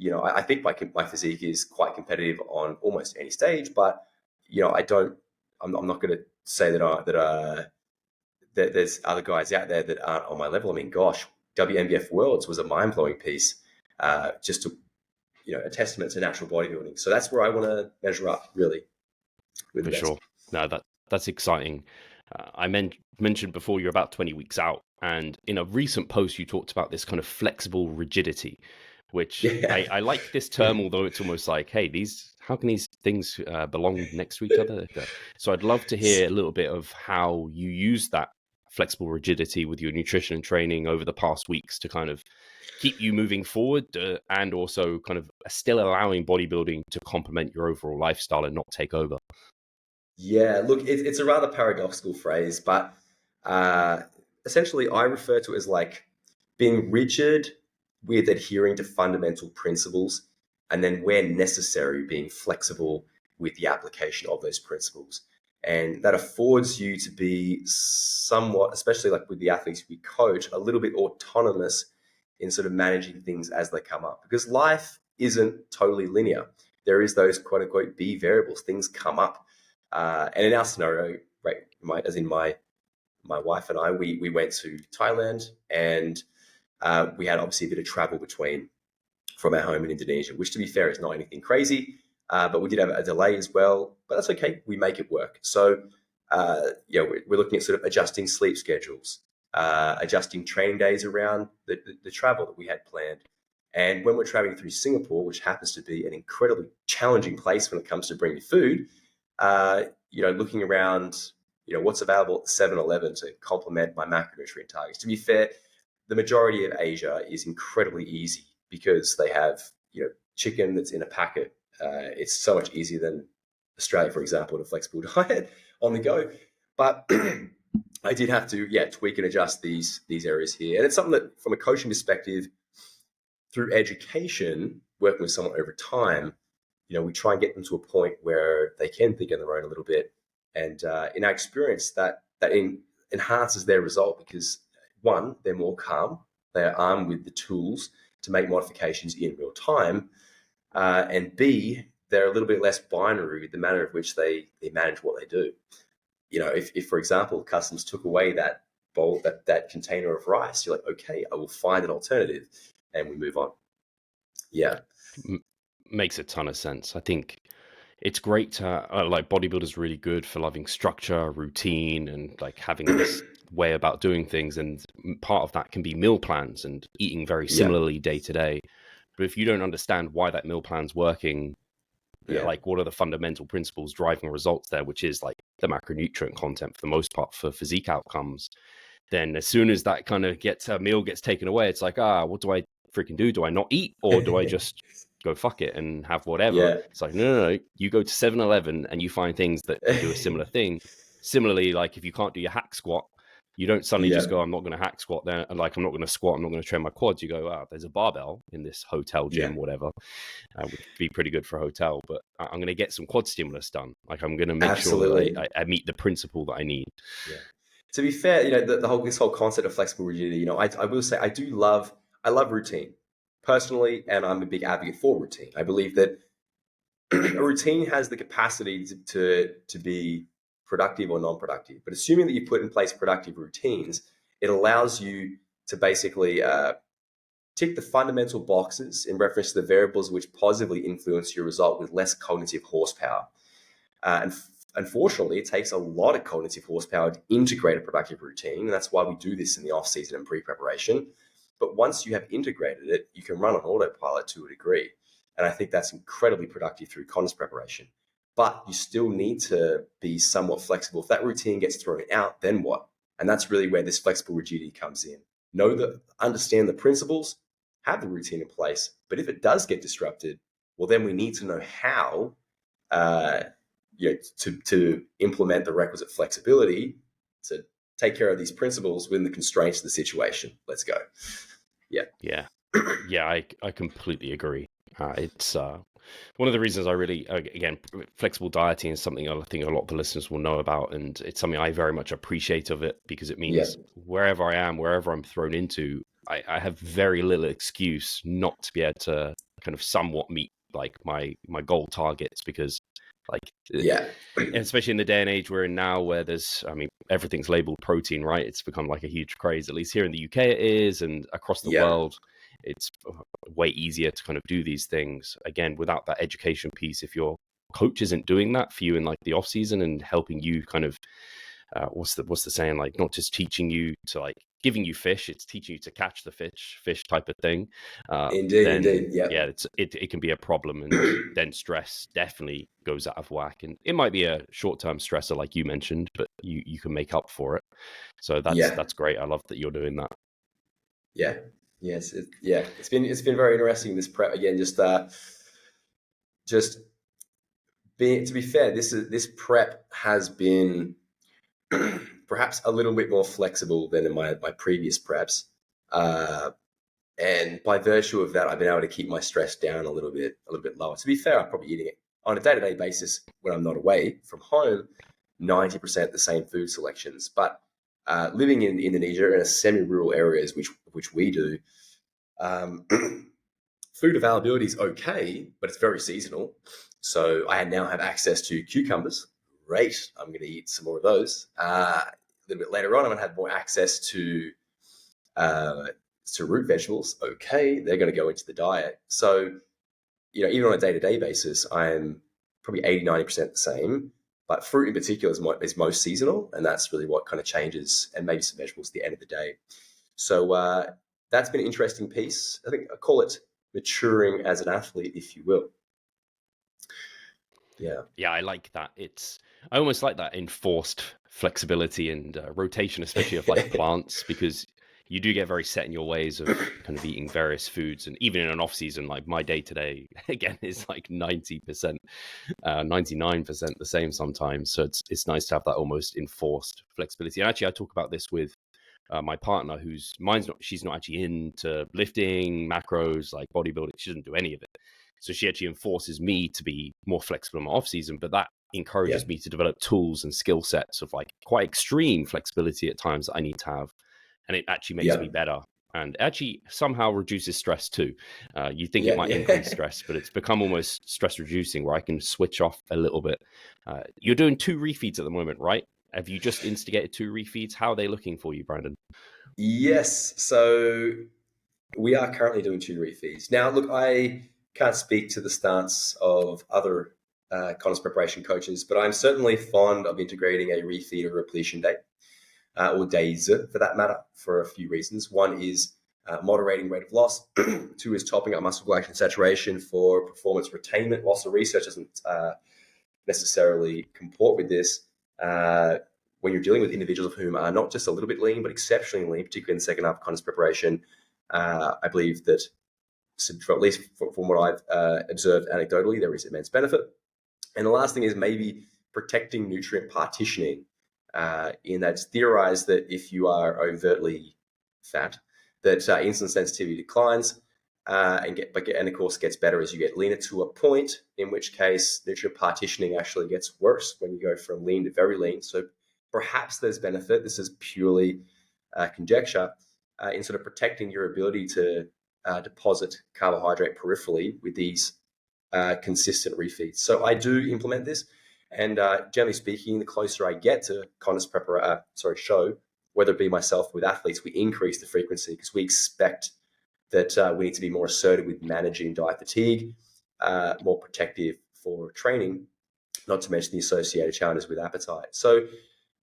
I think my physique is quite competitive on almost any stage, but I'm not going to say that there's other guys out there that aren't on my level. I mean, gosh, WNBF Worlds was a mind blowing piece, just to, a testament to natural bodybuilding. So that's where I want to measure up really. For sure. No, that's exciting. Mentioned before you're about 20 weeks out, and in a recent post you talked about this kind of flexible rigidity, which Yeah. I like this term, although it's almost like, hey, how can these things belong next to each other? So I'd love to hear a little bit of how you use that flexible rigidity with your nutrition and training over the past weeks to kind of keep you moving forward, and also kind of still allowing bodybuilding to complement your overall lifestyle and not take over. Yeah, look, it's a rather paradoxical phrase, but uh, essentially I refer to it as like being rigid with adhering to fundamental principles, and then where necessary, being flexible with the application of those principles. And that affords you to be somewhat, especially like with the athletes we coach, a little bit autonomous in sort of managing things as they come up, because life isn't totally linear. There is those quote unquote B variables, things come up. And in our scenario, right, as in my wife and I, we went to Thailand, and we had obviously a bit of travel between from our home in Indonesia, which to be fair is not anything crazy, but we did have a delay as well. But that's okay, we make it work. So we're looking at sort of adjusting sleep schedules, adjusting training days around the travel that we had planned. And when we're traveling through Singapore, which happens to be an incredibly challenging place when it comes to bringing food, looking around, what's available at 7-Eleven to complement my macronutrient targets. To be fair, the majority of Asia is incredibly easy because they have, chicken that's in a packet. It's so much easier than Australia, for example, in a flexible diet on the go. But I did have to, tweak and adjust these areas here. And it's something that, from a coaching perspective, through education, working with someone over time, we try and get them to a point where they can think on their own a little bit. And in our experience, that enhances their result because, one, they're more calm, they're armed with the tools to make modifications in real time, and B, they're a little bit less binary with the manner of which they manage what they do. If for example, customers took away that bowl, that container of rice, you're like, okay, I will find an alternative, and we move on. Yeah. Makes a ton of sense. I think it's great to like bodybuilders really good for loving structure, routine, and like having this way about doing things. And part of that can be meal plans and eating very Yeah. similarly day to day. But if you don't understand why that meal plan's working, Yeah. like what are the fundamental principles driving results there, which is like the macronutrient content for the most part for physique outcomes, then as soon as that kind of meal gets taken away, it's like, what do I freaking do? Do I not eat, or do I just go fuck it and have whatever? Yeah. It's like, no. You go to 7-Eleven and you find things that can do a similar thing. Similarly, like if you can't do your hack squat, you don't suddenly Yeah. just go, I'm not going to hack squat then. Like, I'm not going to squat. I'm not going to train my quads. You go, there's a barbell in this hotel gym, Yeah. whatever, would be pretty good for a hotel, but I'm going to get some quad stimulus done. Like I'm going to make sure Absolutely. that I meet the principle that I need. Yeah. To be fair, this whole concept of flexible rigidity, I will say I love routine personally, and I'm a big advocate for routine. I believe that a routine has the capacity to be productive or non-productive. But assuming that you put in place productive routines, it allows you to basically tick the fundamental boxes in reference to the variables which positively influence your result with less cognitive horsepower. And unfortunately, it takes a lot of cognitive horsepower to integrate a productive routine. And that's why we do this in the off season and pre-preparation. But once you have integrated it, you can run on autopilot to a degree. And I think that's incredibly productive through contest preparation. But you still need to be somewhat flexible. If that routine gets thrown out, then what? And that's really where this flexible rigidity comes in. Understand the principles, have the routine in place. But if it does get disrupted, well, then we need to know how to implement the requisite flexibility to take care of these principles within the constraints of the situation. Let's go. Yeah. I completely agree. It's one of the reasons I really, again, flexible dieting is something I think a lot of the listeners will know about, and it's something I very much appreciate of it because it means wherever I am, wherever I'm thrown into, I have very little excuse not to be able to kind of somewhat meet like my goal targets, because like, and especially in the day and age we're in now, where everything's labeled protein, right? It's become like a huge craze, at least here in the UK it is, and across the world it's way easier to kind of do these things. Again, without that education piece, if your coach isn't doing that for you in like the off season and helping you kind of what's the saying, like not just teaching you to like giving you fish, it's teaching you to catch the fish type of thing, then Indeed. Yeah. yeah, it can be a problem, and then stress definitely goes out of whack. And it might be a short-term stressor like you mentioned, but you can make up for it. So Yeah. that's great. I love that you're doing that. Yeah. Yes. It's been very interesting, this prep again. Just being, to be fair, this prep has been perhaps a little bit more flexible than in my previous preps. And by virtue of that, I've been able to keep my stress down a little bit lower. To be fair, I'm probably eating it on a day-to-day basis when I'm not away from home, 90% the same food selections. But living in Indonesia in a semi-rural areas, which we do, um, food availability is okay, but it's very seasonal. So I now have access to cucumbers. Great. I'm going to eat some more of those. A little bit later on, I'm going to have more access uh, to root vegetables. Okay, they're going to go into the diet. So, even on a day-to-day basis, I'm probably 80-90% the same. But fruit in particular is most seasonal, and that's really what kind of changes, and maybe some vegetables at the end of the day. So that's been an interesting piece. I think I call it maturing as an athlete, if you will. Yeah, I like that. I almost like that enforced flexibility and rotation, especially of like plants, because you do get very set in your ways of kind of eating various foods. And even in an off season, like my day to day, again, is like 90%, 99% the same sometimes. So it's nice to have that almost enforced flexibility. And actually, I talk about this with my partner, she's not actually into lifting, macros, like bodybuilding. She doesn't do any of it. So she actually enforces me to be more flexible in my off season, but that Yeah. encourages me to develop tools and skill sets of like quite extreme flexibility at times that I need to have. And it actually makes me Yeah. better, and actually somehow reduces stress too. You think it Yeah. might increase stress, but it's become almost stress reducing where I can switch off a little bit. You're doing 2 refeeds at the moment, right? Have you just instigated 2 refeeds? How are they looking for you, Brandon? Yes. So we are currently doing 2 refeeds. Now, look, I can't speak to the stance of other contest preparation coaches, but I'm certainly fond of integrating a refeed or repletion day, or days for that matter, for a few reasons. One is moderating rate of loss. 2 is topping up muscle glycogen saturation for performance retainment. Whilst the research doesn't necessarily comport with this, when you're dealing with individuals of whom are not just a little bit lean, but exceptionally lean, particularly in the second half of contest preparation, I believe that, at least from what I've observed anecdotally, there is immense benefit. And the last thing is maybe protecting nutrient partitioning. In that it's theorized that if you are overtly fat, that insulin sensitivity declines, and of course gets better as you get leaner, to a point in which case nutrient partitioning actually gets worse when you go from lean to very lean. So perhaps there's benefit. This is purely conjecture, in sort of protecting your ability to deposit carbohydrate peripherally with these consistent refeeds. So I do implement this, and generally speaking, the closer I get to contest show, whether it be myself with athletes, we increase the frequency because we expect that we need to be more assertive with managing diet fatigue, more protective for training, not to mention the associated challenges with appetite. So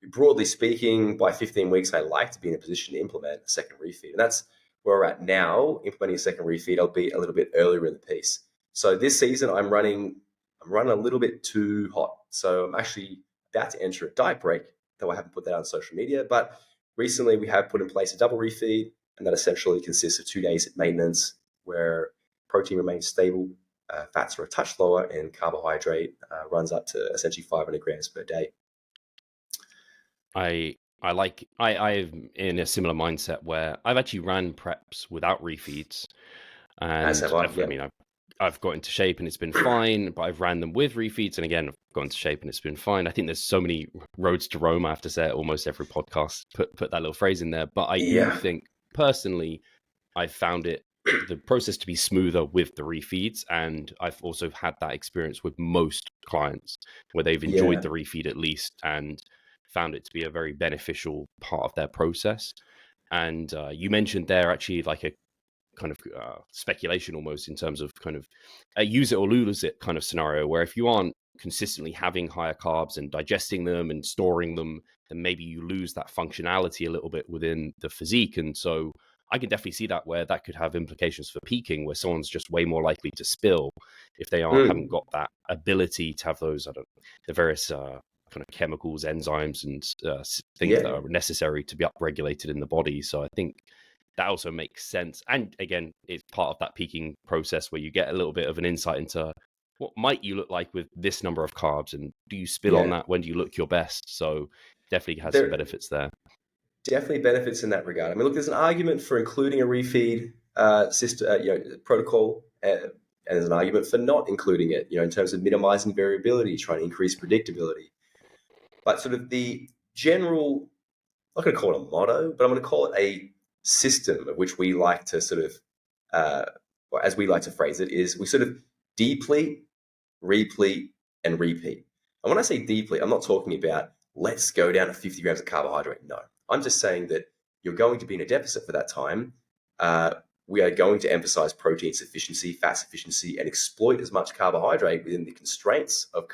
broadly speaking, by 15 weeks, I like to be in a position to implement a second refeed. And that's where we're at now. Implementing a second refeed, I'll be a little bit earlier in the piece. So this season, I'm running a little bit too hot. So I'm actually about to enter a diet break, though I haven't put that on social media. But recently, we have put in place a double refeed, and that essentially consists of 2 days at maintenance where protein remains stable, fats are a touch lower, and carbohydrate runs up to essentially 500 grams per day. I'm in a similar mindset where I've actually ran preps without refeeds, As and have I, yeah. I've got into shape and it's been fine, but I've ran them with refeeds, and again, I've got into shape and it's been fine. I think there's so many roads to Rome. I have to say it almost every podcast, put that little phrase in there. But I do Yeah. think personally, I've found the process to be smoother with the refeeds, and I've also had that experience with most clients where they've enjoyed Yeah. the refeed at least and found it to be a very beneficial part of their process. And you mentioned there actually like a kind of speculation almost in terms of kind of use it or lose it kind of scenario, where if you aren't consistently having higher carbs and digesting them and storing them, then maybe you lose that functionality a little bit within the physique. And so I can definitely see that, where that could have implications for peaking, where someone's just way more likely to spill if they haven't got that ability to have those, the various kind of chemicals, enzymes, and things that are necessary to be upregulated in the body. So I think that also makes sense. And again, it's part of that peaking process where you get a little bit of an insight into what might you look like with this number of carbs, and do you spill on that? When do you look your best? So definitely has some benefits there. Definitely benefits in that regard. I mean, look, there's an argument for including a refeed system, protocol, and there's an argument for not including it, in terms of minimizing variability, trying to increase predictability. But sort of the general, I'm not going to call it a motto, but I'm going to call it a system of which we like to sort of, or as we like to phrase it, is we sort of deplete, replete, and repeat. And when I say deplete, I'm not talking about let's go down to 50 grams of carbohydrate. No, I'm just saying that you're going to be in a deficit for that time. We are going to emphasize protein sufficiency, fat sufficiency, and exploit as much carbohydrate within the constraints of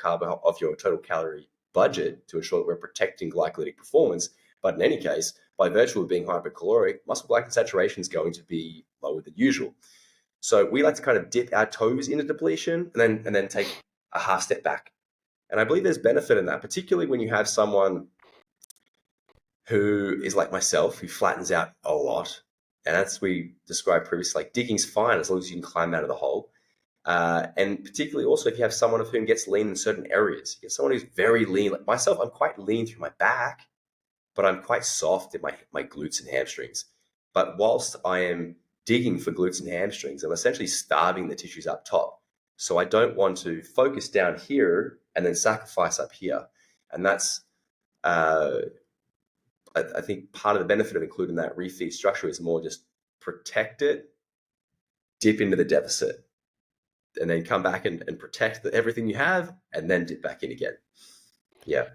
your total calorie budget to ensure that we're protecting glycolytic performance. But in any case, by virtue of being hypercaloric, muscle glycogen saturation is going to be lower than usual. So we like to kind of dip our toes into depletion and then take a half step back. And I believe there's benefit in that, particularly when you have someone who is like myself, who flattens out a lot. And as we described previously, like digging's fine as long as you can climb out of the hole. And particularly also if you have someone of whom gets lean in certain areas. You get someone who's very lean, like myself, I'm quite lean through my back, but I'm quite soft in my glutes and hamstrings. But whilst I am digging for glutes and hamstrings, I'm essentially starving the tissues up top. So I don't want to focus down here and then sacrifice up here. And that's, I think part of the benefit of including that refeed structure is more just protect it, dip into the deficit, and then come back and protect everything you have, and then dip back in again. Yeah.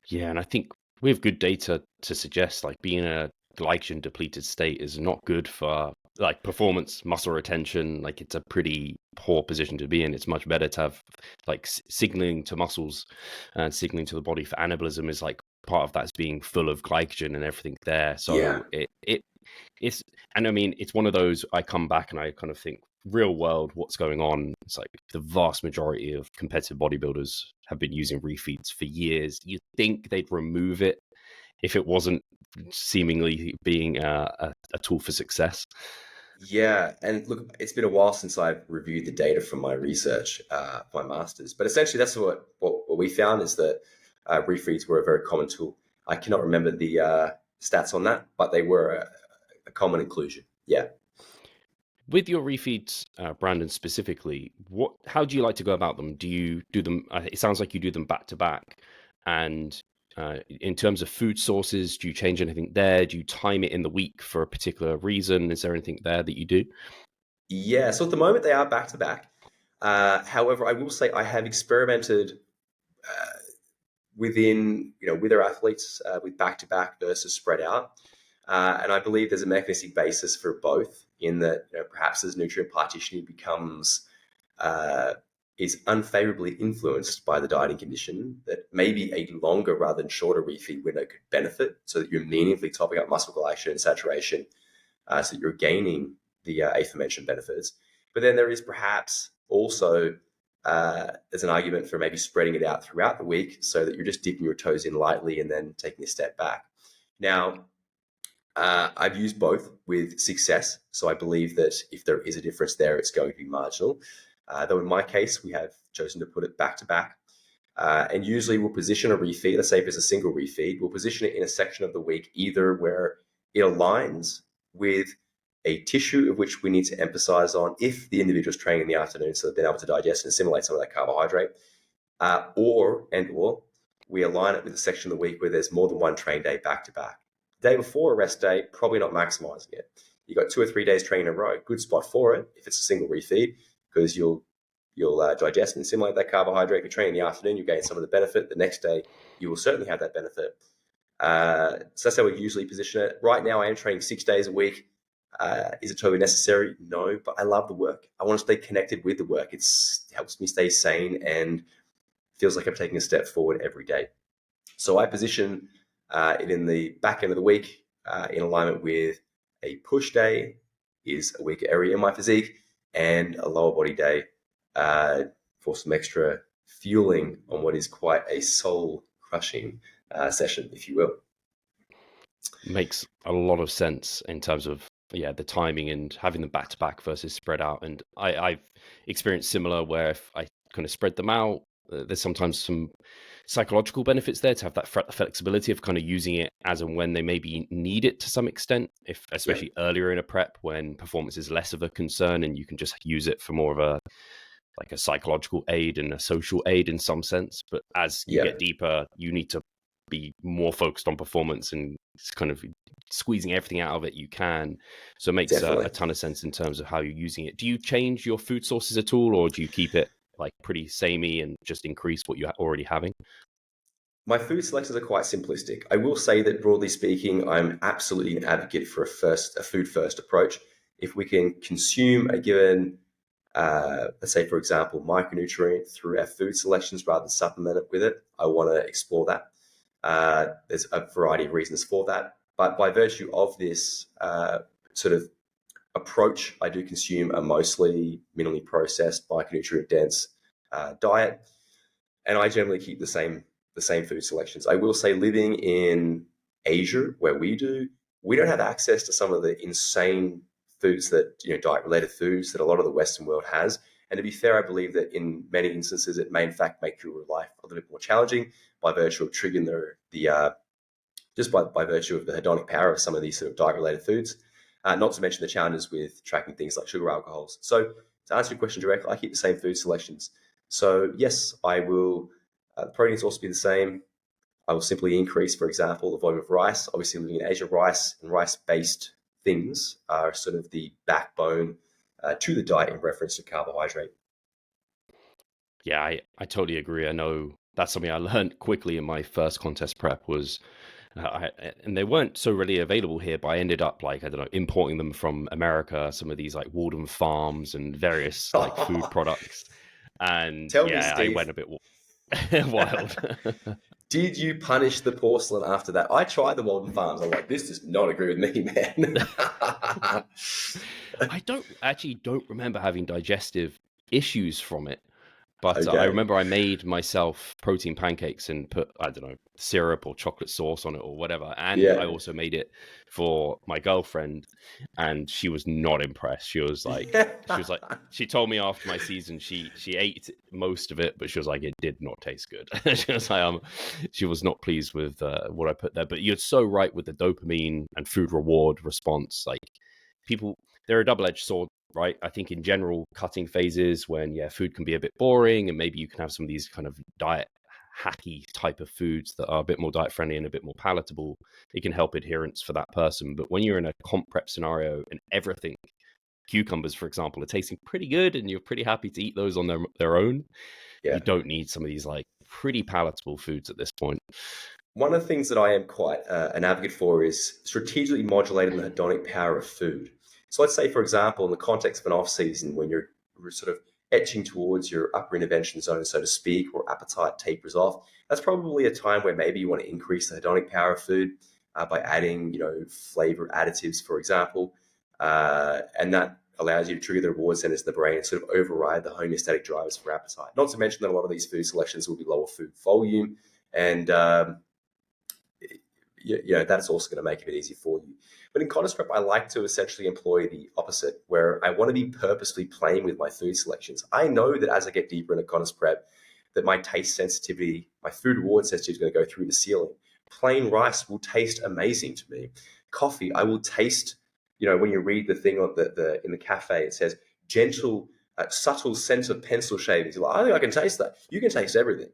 Yeah, and I think we have good data to suggest like being in a glycogen depleted state is not good for like performance, muscle retention. Like it's a pretty poor position to be in. It's much better to have like signaling to muscles and signaling to the body for anabolism is like part of that is being full of glycogen and everything there. So it's, and I mean, it's one of those, I come back and I kind of think real world, what's going on? It's like the vast majority of competitive bodybuilders have been using refeeds for years. You'd think they'd remove it if it wasn't seemingly being a tool for success. Yeah, and look, it's been a while since I've reviewed the data from my research, my master's. But essentially, that's what we found is that refeeds were a very common tool. I cannot remember the stats on that, but they were a common inclusion. Yeah. With your refeeds, Brandon, specifically, how do you like to go about them? Do you do them? It sounds like you do them back to back. And in terms of food sources, do you change anything there? Do you time it in the week for a particular reason? Is there anything there that you do? Yeah. So at the moment, they are back to back. However, I will say I have experimented with our athletes with back to back versus spread out. And I believe there's a mechanistic basis for both in that perhaps as nutrient partitioning becomes is unfavorably influenced by the dieting condition, that maybe a longer rather than shorter refeed window could benefit so that you're meaningfully topping up muscle glycogen and saturation so that you're gaining the aforementioned benefits. But then there is perhaps also there's an argument for maybe spreading it out throughout the week so that you're just dipping your toes in lightly and then taking a step back. Now, I've used both with success. So I believe that if there is a difference there, it's going to be marginal. Though in my case, we have chosen to put it back to back. And usually we'll position a refeed, let's say if it's a single refeed, we'll position it in a section of the week, either where it aligns with a tissue of which we need to emphasize on if the individual's training in the afternoon, so they've been able to digest and assimilate some of that carbohydrate, or we align it with a section of the week where there's more than one train day back to back. Day before a rest day, probably not maximizing it. You've got 2 or 3 days training in a row, good spot for it if it's a single refeed, because you'll digest and assimilate that carbohydrate. If you train in the afternoon, you gain some of the benefit. The next day, you will certainly have that benefit. So that's how we usually position it. Right now, I am training 6 days a week. Is it totally necessary? No, but I love the work. I want to stay connected with the work. It helps me stay sane and feels like I'm taking a step forward every day. So I position it in the back end of the week in alignment with a push day is a weaker area in my physique, and a lower body day for some extra fueling on what is quite a soul crushing session, if you will. Makes a lot of sense in terms of the timing and having them back to back versus spread out. And I've experienced similar where if I kind of spread them out, there's sometimes some psychological benefits there to have that flexibility of kind of using it as and when they maybe need it to some extent, if especially earlier in a prep when performance is less of a concern and you can just use it for more of a like a psychological aid and a social aid in some sense. But as you get deeper, you need to be more focused on performance and kind of squeezing everything out of it you can. So it makes a ton of sense in terms of how you're using it. Do you change your food sources at all, or do you keep it like pretty samey and just increase what you're already having? My food selections are quite simplistic. I will say that broadly speaking, I'm absolutely an advocate for a food first approach. If we can consume a given, let's say, for example, micronutrient through our food selections rather than supplement it with it, I want to explore that. There's a variety of reasons for that. But by virtue of this sort of approach, I do consume a mostly minimally processed, micronutrient dense diet. And I generally keep the same food selections. I will say, living in Asia, where we don't have access to some of the insane foods that, diet related foods that a lot of the Western world has. And to be fair, I believe that in many instances, it may in fact make your life a little bit more challenging by virtue of triggering just by virtue of the hedonic power of some of these sort of diet related foods. Not to mention the challenges with tracking things like sugar alcohols. So to answer your question directly, I keep the same food selections. So yes, I will. The proteins also be the same. I will simply increase, for example, the volume of rice. Obviously, living in Asia, rice and rice-based things are sort of the backbone to the diet in reference to carbohydrate. Yeah, I totally agree. I know that's something I learned quickly in my first contest prep was, and they weren't so readily available here, but I ended up like, I don't know, importing them from America, some of these like Walden Farms and various like food products. And Tell me, I Steve, went a bit wild. did you punish the porcelain after that? I tried the Walden Farms. I'm like, this does not agree with me, man. I don't remember having digestive issues from it. But I Okay. remember I made myself protein pancakes and put, I don't know, syrup or chocolate sauce on it or whatever. And I also made it for my girlfriend, and she was not impressed. She told me after my season, she ate most of it, but she was like, it did not taste good. She was like, she was not pleased with what I put there. But you're so right with the dopamine and food reward response. Like they're a double-edged sword, right? I think in general, cutting phases when food can be a bit boring, and maybe you can have some of these kind of diet hacky type of foods that are a bit more diet friendly and a bit more palatable, it can help adherence for that person. But when you're in a comp prep scenario and everything, cucumbers, for example, are tasting pretty good and you're pretty happy to eat those on their own, you don't need some of these like pretty palatable foods at this point. One of the things that I am quite an advocate for is strategically modulating the hedonic power of food. So let's say, for example, in the context of an off season, when you're sort of etching towards your upper intervention zone, so to speak, or appetite tapers off, that's probably a time where maybe you want to increase the hedonic power of food by adding, flavor additives, for example, and that allows you to trigger the reward centers in the brain and sort of override the homeostatic drivers for appetite. Not to mention that a lot of these food selections will be lower food volume, and that's also going to make it a bit easier for you. But in contest prep, I like to essentially employ the opposite, where I want to be purposely playing with my food selections. I know that as I get deeper into contest prep, that my taste sensitivity, my food reward sensitivity is going to go through the ceiling. Plain rice will taste amazing to me. Coffee, I will taste, when you read the thing on in the cafe, it says gentle, subtle scent of pencil shavings. You're like, I think I can taste that. You can taste everything.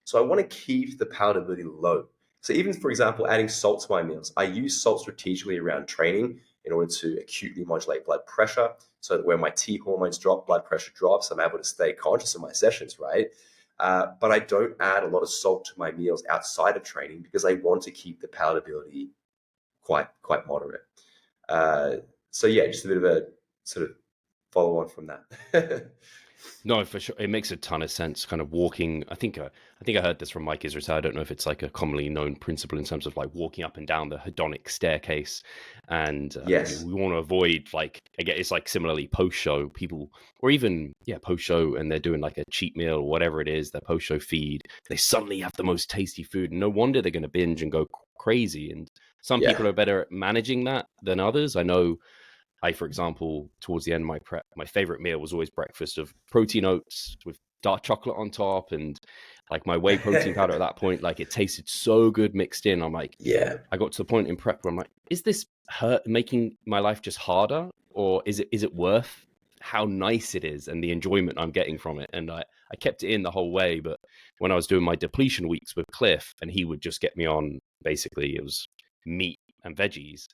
So I want to keep the palatability low. So even, for example, adding salt to my meals, I use salt strategically around training in order to acutely modulate blood pressure so that when my T hormones drop, blood pressure drops, I'm able to stay conscious in my sessions, right? But I don't add a lot of salt to my meals outside of training because I want to keep the palatability quite moderate. So yeah, just a bit of a sort of follow on from that. No, for sure. It makes a ton of sense. Kind of walking. I heard this from Mike Israel. I don't know if it's like a commonly known principle in terms of like walking up and down the hedonic staircase, and Yes. we want to avoid like again. It's like similarly post show people, or even post show, and they're doing like a cheat meal or whatever it is. Their post show feed. They suddenly have the most tasty food, and no wonder they're going to binge and go crazy. And some Yeah. people are better at managing that than others. I know for example, towards the end of my prep, my favorite meal was always breakfast of protein oats with dark chocolate on top and like my whey protein powder at that point. Like it tasted so good mixed in. I'm like, Yeah. I got to the point in prep where I'm like, is this making my life just harder, or is it worth how nice it is and the enjoyment I'm getting from it? And I kept it in the whole way. But when I was doing my depletion weeks with Cliff, and he would just get me on, basically it was meat and veggies,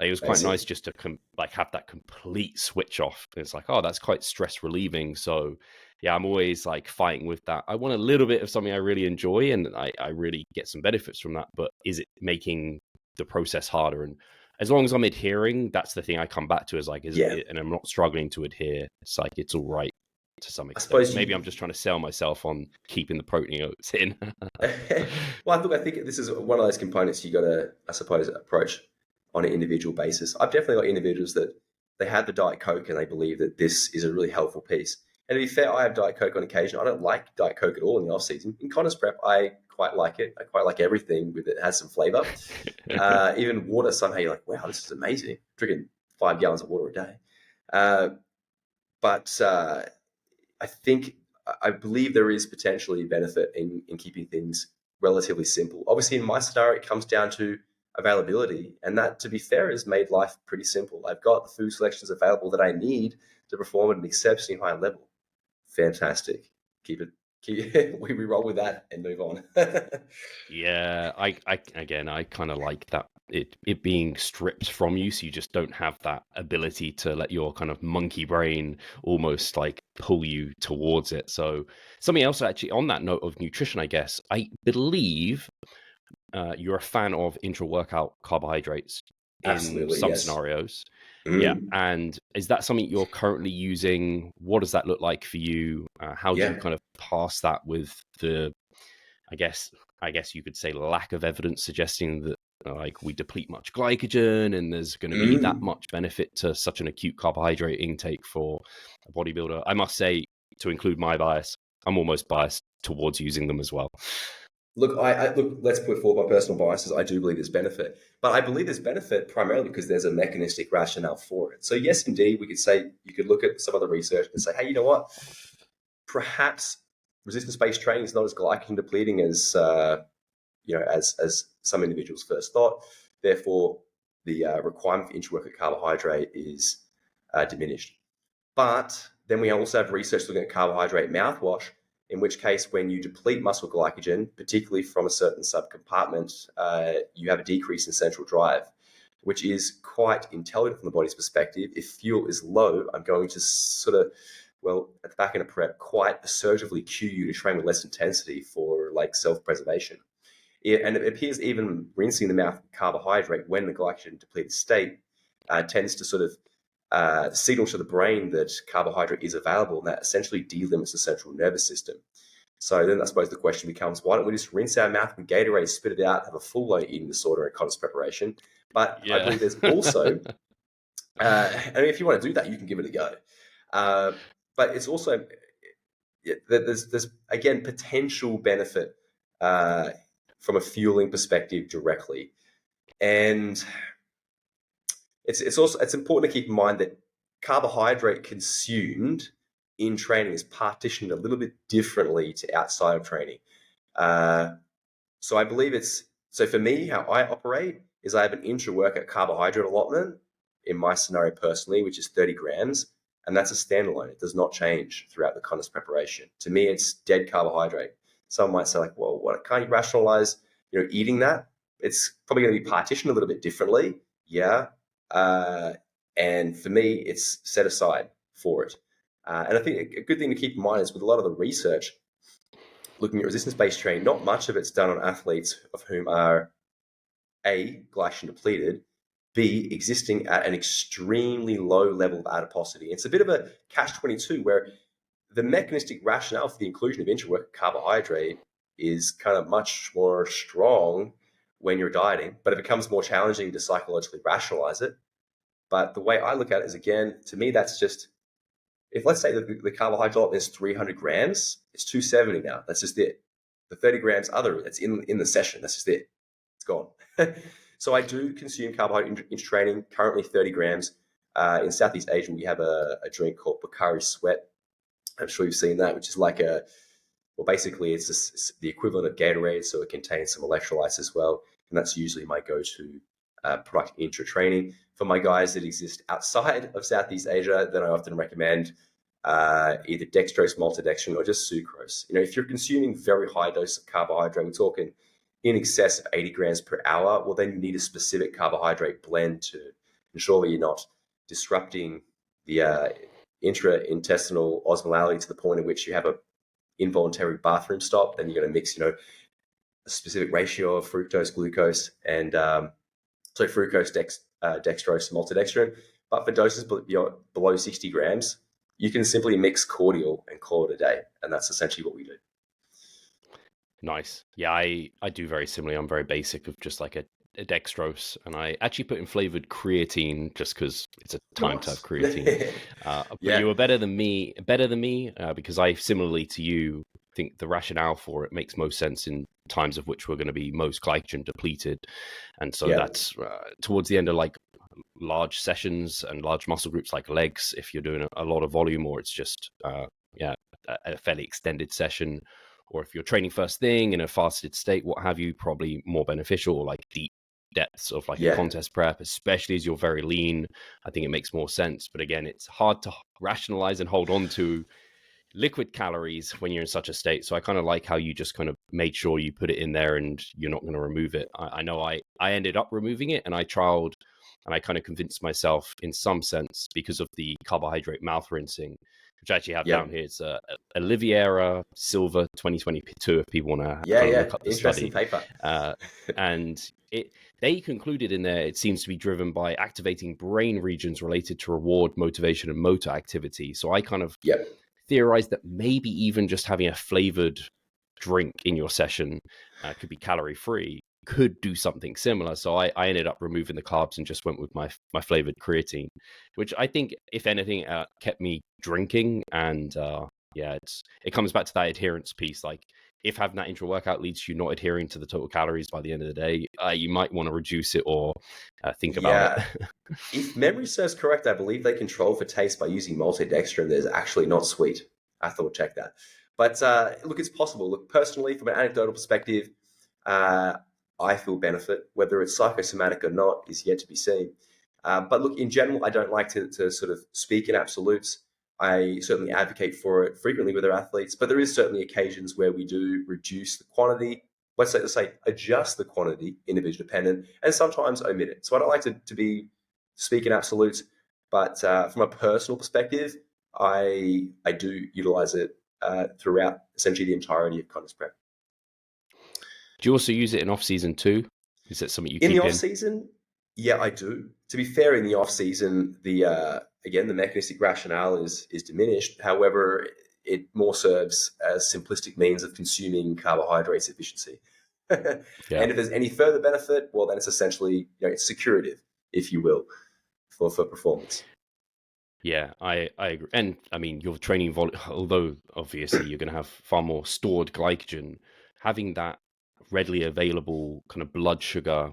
it was quite nice Basically. just to like have that complete switch off. It's like, oh, that's quite stress relieving. So yeah, I'm always like fighting with that. I want a little bit of something I really enjoy, and I really get some benefits from that. But is it making the process harder? And as long as I'm adhering, that's the thing I come back to, is like, is Yeah. it, and I'm not struggling to adhere. It's like, it's all right to some I extent. suppose Maybe you. I'm just trying to sell myself on keeping the protein oats in. Well, look, I think this is one of those components you got to, I suppose, approach on an individual basis. I've definitely got individuals that they have the Diet Coke and they believe that this is a really helpful piece. And to be fair, I have Diet Coke on occasion. I don't like Diet Coke at all in the off season. In contest prep, I quite like it. I quite like everything with it has some flavor. Even water, somehow you're like, wow, this is amazing. Drinking 5 gallons of water a day. Uh, but I think I believe there is potentially benefit in keeping things relatively simple. Obviously, in my scenario, it comes down to availability, and that, to be fair, has made life pretty simple. I've got the food selections available that I need to perform at an exceptionally high level. Fantastic. Keep it. We roll with that and move on. Yeah, I again, I kind of like that it being stripped from you, so you just don't have that ability to let your kind of monkey brain almost like pull you towards it. So something else actually on that note of nutrition, I guess, I believe you're a fan of intra-workout carbohydrates in Absolutely, some yes. scenarios. Yeah, Mm, and is that something you're currently using? What does that look like for you? How do you yeah. kind of pass that with the I guess I guess you could say lack of evidence suggesting that like we deplete much glycogen and there's going to be that Mm. much benefit to such an acute carbohydrate intake for a bodybuilder. I must say, to include my bias, I'm almost biased towards using them as well. Look, look. Let's put forward my personal biases. I do believe there's benefit, but I believe there's benefit primarily because there's a mechanistic rationale for it. So yes, indeed, we could say you could look at some of the research and say, hey, you know what? Perhaps resistance-based training is not as glycogen depleting as as some individuals first thought. Therefore, the requirement for intra-workout carbohydrate is diminished. But then we also have research looking at carbohydrate mouthwash, in which case, when you deplete muscle glycogen, particularly from a certain subcompartment, you have a decrease in central drive, which is quite intelligent from the body's perspective. If fuel is low, I'm going to sort of, well, at the back end of prep, quite assertively cue you to train with less intensity for like self-preservation. And it appears even rinsing the mouth with carbohydrate when the glycogen depleted state tends to sort of signal to the brain that carbohydrate is available, and that essentially delimits the central nervous system. So then I suppose the question becomes, why don't we just rinse our mouth with Gatorade, spit it out, have a full-blown eating disorder and contest preparation? But I Yeah. believe there's also, I mean, if you want to do that, you can give it a go. Uh, but it's also, there's again, potential benefit uh, from a fueling perspective directly. And it's important to keep in mind that carbohydrate consumed in training is partitioned a little bit differently to outside of training. Uh, so I believe it's so for me, how I operate is I have an intra-workout carbohydrate allotment in my scenario personally, which is 30 grams, and that's a standalone. It does not change throughout the contest preparation. To me, it's dead carbohydrate. Some might say like, well, what can't you rationalize, eating that? It's probably going to be partitioned a little bit differently. Yeah. Uh, and for me, it's set aside for it. And I think a good thing to keep in mind is with a lot of the research, looking at resistance-based training, not much of it's done on athletes of whom are A, glycogen depleted, B, existing at an extremely low level of adiposity. It's a bit of a catch-22 where the mechanistic rationale for the inclusion of intra-workout carbohydrate is kind of much more strong when you're dieting, but it becomes more challenging to psychologically rationalize it. But the way I look at it is, again, to me, that's just, if let's say the carbohydrate is 300 grams, it's 270 now. That's just it. The 30 grams other, it's in the session. That's just it. It's gone. So I do consume carbohydrate in training, currently 30 grams. In Southeast Asia, we have a drink called Bakari Sweat. I'm sure you've seen that, which is like basically it's the equivalent of Gatorade, so it contains some electrolytes as well. And that's usually my go-to product intra-training. For my guys that exist outside of Southeast Asia, then I often recommend either dextrose, maltodextrin, or just sucrose. If you're consuming very high dose of carbohydrate, we're talking in excess of 80 grams per hour, well, then you need a specific carbohydrate blend to ensure that you're not disrupting the intra-intestinal osmolality to the point at which you have a involuntary bathroom stop. Then you're going to mix, a specific ratio of fructose, glucose, and fructose, dextrose, maltodextrin. But for doses below 60 grams, you can simply mix cordial and call it a day. And that's essentially what we do. Nice. Yeah, I do very similarly. I'm very basic of just like a dextrose, and I actually put in flavored creatine just because it's a time to have creatine. But you were better than me, because I, similarly to you, think the rationale for it makes most sense in times of which we're going to be most glycogen depleted. And so that's towards the end of like large sessions and large muscle groups like legs, if you're doing a lot of volume, or it's just a fairly extended session, or if you're training first thing in a fasted state, what have you, probably more beneficial, or like deep depths of like a contest prep, especially as you're very lean. I think it makes more sense. But again, it's hard to rationalize and hold on to liquid calories when you're in such a state. So I kind of like how you just kind of made sure you put it in there and you're not going to remove it. I know I ended up removing it, and I trialed and I kind of convinced myself in some sense because of the carbohydrate mouth rinsing, which I actually have down here. It's a Oliveira Silver 2022 if people want to look up the interesting study. paper. And they concluded in there, it seems to be driven by activating brain regions related to reward, motivation, and motor activity. So I kind of theorized that maybe even just having a flavored drink in your session could be calorie free, could do something similar. So I ended up removing the carbs and just went with my flavored creatine, which I think, if anything, kept me drinking. And it comes back to that adherence piece. Like, if having that intra-workout leads to you not adhering to the total calories by the end of the day, you might want to reduce it or think about it. If memory serves correct, I believe they control for taste by using maltodextrin. There's actually not sweet. I thought check that. But look, it's possible. Look, personally, from an anecdotal perspective, I feel benefit. Whether it's psychosomatic or not is yet to be seen. But look, in general, I don't like to sort of speak in absolutes. I certainly advocate for it frequently with our athletes, but there is certainly occasions where we do reduce the quantity. Let's say adjust the quantity, individual dependent, and sometimes omit it. So I don't like to be speak in absolutes, but from a personal perspective, I do utilize it throughout essentially the entirety of contest prep. Do you also use it in off season too? Is that something you in keep the off season? Yeah, I do. To be fair, in the off season, the mechanistic rationale is diminished. However, it more serves as simplistic means of consuming carbohydrates efficiency. And if there's any further benefit, well, then it's essentially it's securative, if you will, for performance. Yeah, I agree. And I mean, your training volume, although obviously you're going to have far more stored glycogen, having that readily available kind of blood sugar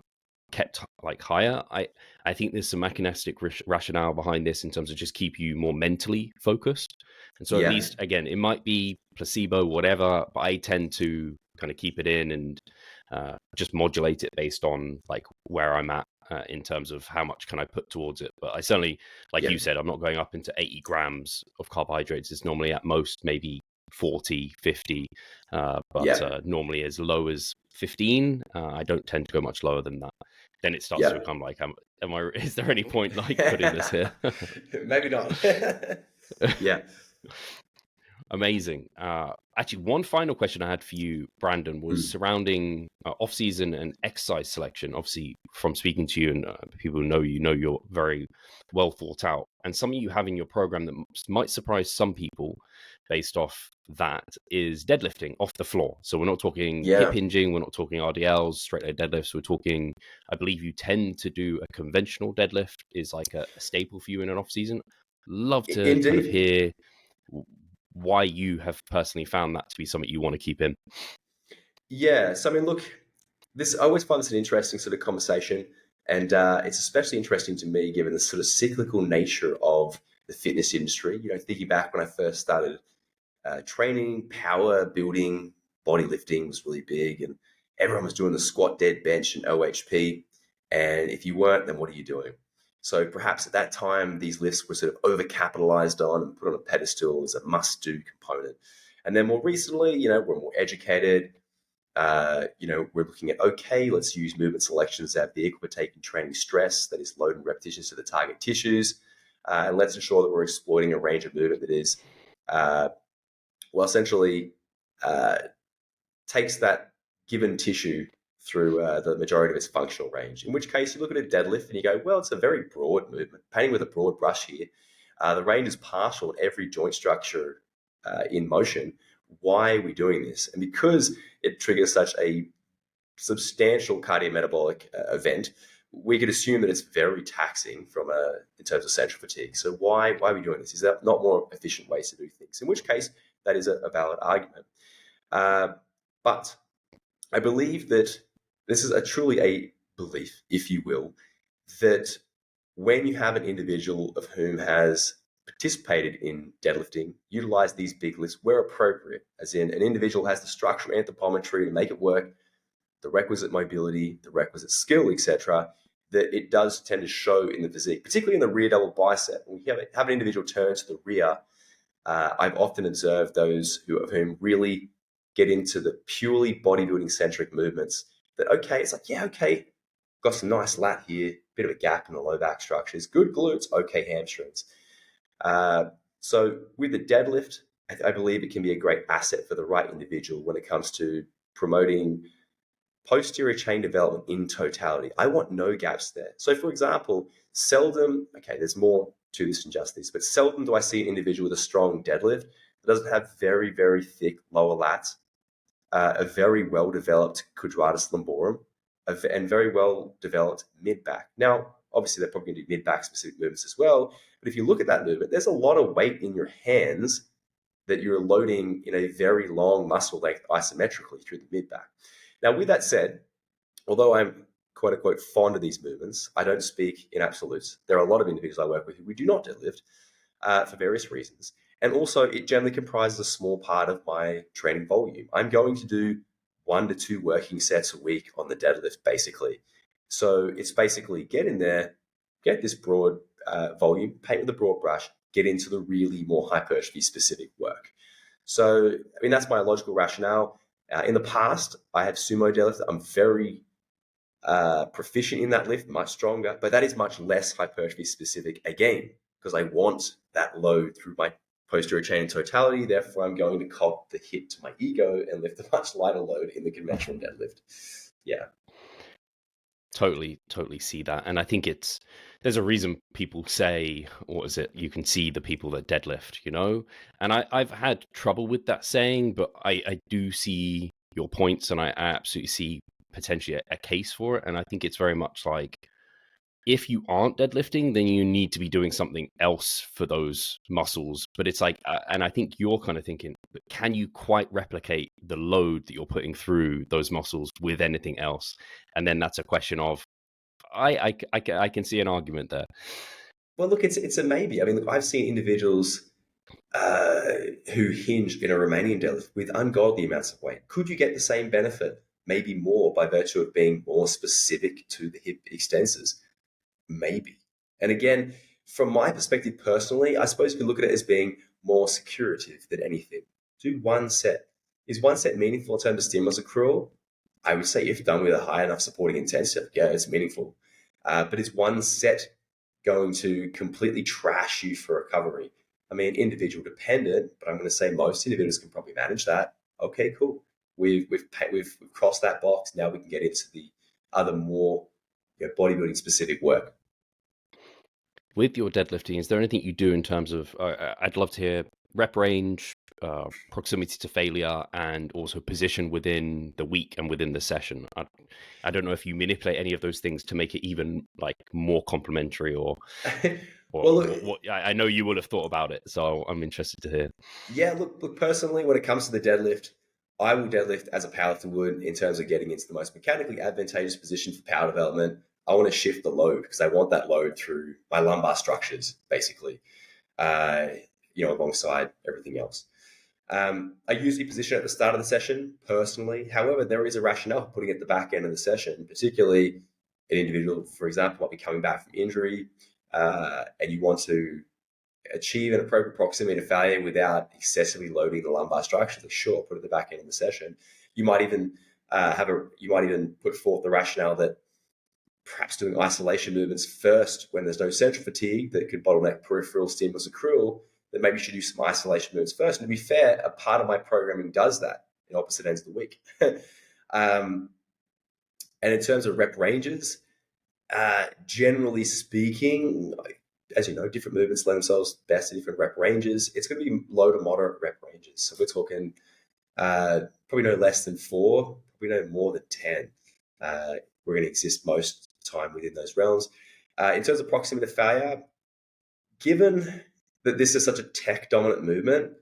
kept like higher, I think there's some mechanistic rationale behind this in terms of just keep you more mentally focused. And so at least, again, it might be placebo, whatever, but I tend to kind of keep it in and just modulate it based on like where I'm at in terms of how much can I put towards it. But I certainly, like you said, I'm not going up into 80 grams of carbohydrates. It's normally at most maybe 40, 50, but normally as low as 15. I don't tend to go much lower than that. Then it starts to become like, is there any point like putting this here? Maybe not. Yeah. Amazing. Actually, one final question I had for you, Brandon, was surrounding off-season and exercise selection. Obviously, from speaking to you and people who know you're very well thought out. And something you have in your program that might surprise some people, based off that is deadlifting off the floor. So we're not talking hip Yeah. hinging, we're not talking RDLs, straight leg deadlifts. We're talking, I believe you tend to do a conventional deadlift is like a staple for you in an off season. Love to kind of Indeed. hear why you have personally found that to be something you want to keep in. Yeah. So, I mean, look, I always find this an interesting sort of conversation. And it's especially interesting to me given the sort of cyclical nature of the fitness industry. Thinking back when I first started training, power building, body lifting was really big, and everyone was doing the squat, dead, bench, and OHP. And if you weren't, then what are you doing? So perhaps at that time, these lifts were sort of overcapitalized on and put on a pedestal as a must-do component. And then more recently, we're more educated. We're looking at, okay, let's use movement selections that vehicle for taking training stress, that is load and repetitions to the target tissues. And let's ensure that we're exploiting a range of movement that is uh, essentially uh, takes that given tissue through the majority of its functional range. In which case, you look at a deadlift and you go, well, it's a very broad movement. Painting with a broad brush here, the range is partial in every joint structure in motion. Why are we doing this? And because it triggers such a substantial cardiometabolic event, we could assume that it's very taxing in terms of central fatigue. So why are we doing this? Is there not more efficient ways to do things? In which case, that is a valid argument. But I believe that this is truly a belief, if you will, that when you have an individual of whom has participated in deadlifting, utilize these big lifts where appropriate, as in an individual has the structural anthropometry to make it work, the requisite mobility, the requisite skill, etc., that it does tend to show in the physique, particularly in the rear double bicep. When you have an individual turn to the rear, I've often observed those of whom really get into the purely bodybuilding centric movements that, okay, it's like, yeah, okay, got some nice lat here, bit of a gap in the low back structures, good glutes, okay, hamstrings. So with the deadlift, I believe it can be a great asset for the right individual when it comes to promoting posterior chain development in totality. I want no gaps there. So for example, there's more to this than just this, but seldom do I see an individual with a strong deadlift that doesn't have very, very thick lower lats, a very well-developed quadratus lumborum, and very well-developed mid-back. Now, obviously, they're probably going to do mid-back specific movements as well, but if you look at that movement, there's a lot of weight in your hands that you're loading in a very long muscle length isometrically through the mid-back. Now, with that said, although I'm quote unquote fond of these movements, I don't speak in absolutes. There are a lot of individuals I work with who do not deadlift for various reasons. And also, it generally comprises a small part of my training volume. I'm going to do 1 to 2 working sets a week on the deadlift, basically. So it's basically get in there, get this broad volume, paint with a broad brush, get into the really more hypertrophy specific work. So, I mean, that's my logical rationale. In the past, I have sumo deadlift. I'm very proficient in that lift, much stronger, but that is much less hypertrophy specific again, because I want that load through my posterior chain in totality. Therefore, I'm going to cop the hit to my ego and lift a much lighter load in the conventional deadlift. Yeah. Totally see that. And I think there's a reason people say, what is it, you can see the people that deadlift, and I've had trouble with that saying, but I do see your points, and I absolutely see potentially a case for it. And I think it's very much like, if you aren't deadlifting, then you need to be doing something else for those muscles. But it's like, and I think you're kind of thinking, can you quite replicate the load that you're putting through those muscles with anything else? And then that's a question of, I can see an argument there. Well, look, it's a maybe. I mean, look, I've seen individuals who hinge in a Romanian deadlift with ungodly amounts of weight. Could you get the same benefit, maybe more, by virtue of being more specific to the hip extensors? Maybe. And again, from my perspective personally, I suppose you could look at it as being more securative than anything. Do 1 set. Is 1 set meaningful in terms of stimulus accrual? I would say if done with a high enough supporting intensity, yeah, it's meaningful. But is 1 set going to completely trash you for recovery? I mean, individual dependent, but I'm going to say most individuals can probably manage that. Okay, cool. We've crossed that box. Now we can get into the other more bodybuilding specific work. With your deadlifting, is there anything you do in terms of, I'd love to hear rep range, proximity to failure and also position within the week and within the session? I don't know if you manipulate any of those things to make it even like more complementary, or Well, look, what I know you will have thought about it, so I'm interested to hear. yeah, look. Personally, when it comes to the deadlift, I will deadlift as a powerlifter would in terms of getting into the most mechanically advantageous position for power development. I want to shift the load because I want that load through my lumbar structures, basically. Uh, alongside everything else. I usually position at the start of the session personally. However, there is a rationale for putting it at the back end of the session, particularly an individual, for example, might be coming back from injury, and you want to achieve an appropriate proximity to failure without excessively loading the lumbar structure. So sure, put it at the back end of the session. You might even put forth the rationale that perhaps doing isolation movements first when there's no central fatigue that could bottleneck peripheral stimulus accrual, that maybe you should do some isolation movements first. And to be fair, a part of my programming does that in opposite ends of the week. And in terms of rep ranges, generally speaking, as you know, different movements lend themselves best to different rep ranges. It's going to be low to moderate rep ranges. So we're talking probably no less than 4, probably no more than 10. We're going to exist most of the time within those realms. In terms of proximity to failure, given that this is such a tech-dominant movement,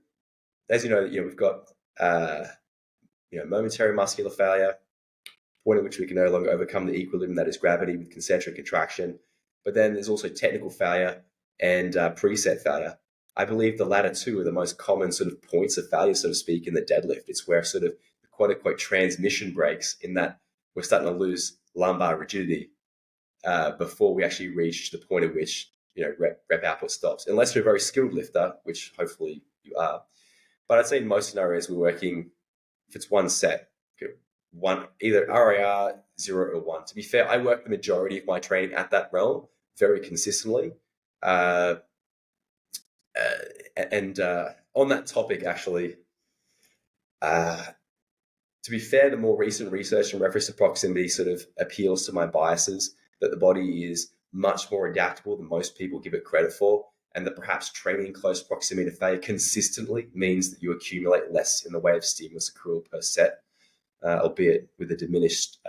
as you know, we've got momentary muscular failure, point at which we can no longer overcome the equilibrium that is gravity with concentric contraction. But then there's also technical failure and preset failure. I believe the latter two are the most common sort of points of failure, so to speak, in the deadlift. It's where sort of the quote-unquote transmission breaks, in that we're starting to lose lumbar rigidity before we actually reach the point at which rep output stops, unless you're a very skilled lifter, which hopefully you are. But I'd say in most scenarios we're working, if it's one set, one either RAR 0 or 1. To be fair, I work the majority of my training at that realm very consistently. And on that topic, actually, to be fair, the more recent research in reference to proximity sort of appeals to my biases, that the body is much more adaptable than most people give it credit for, and that perhaps training in close proximity to failure consistently means that you accumulate less in the way of stimulus accrual per set, albeit with a diminished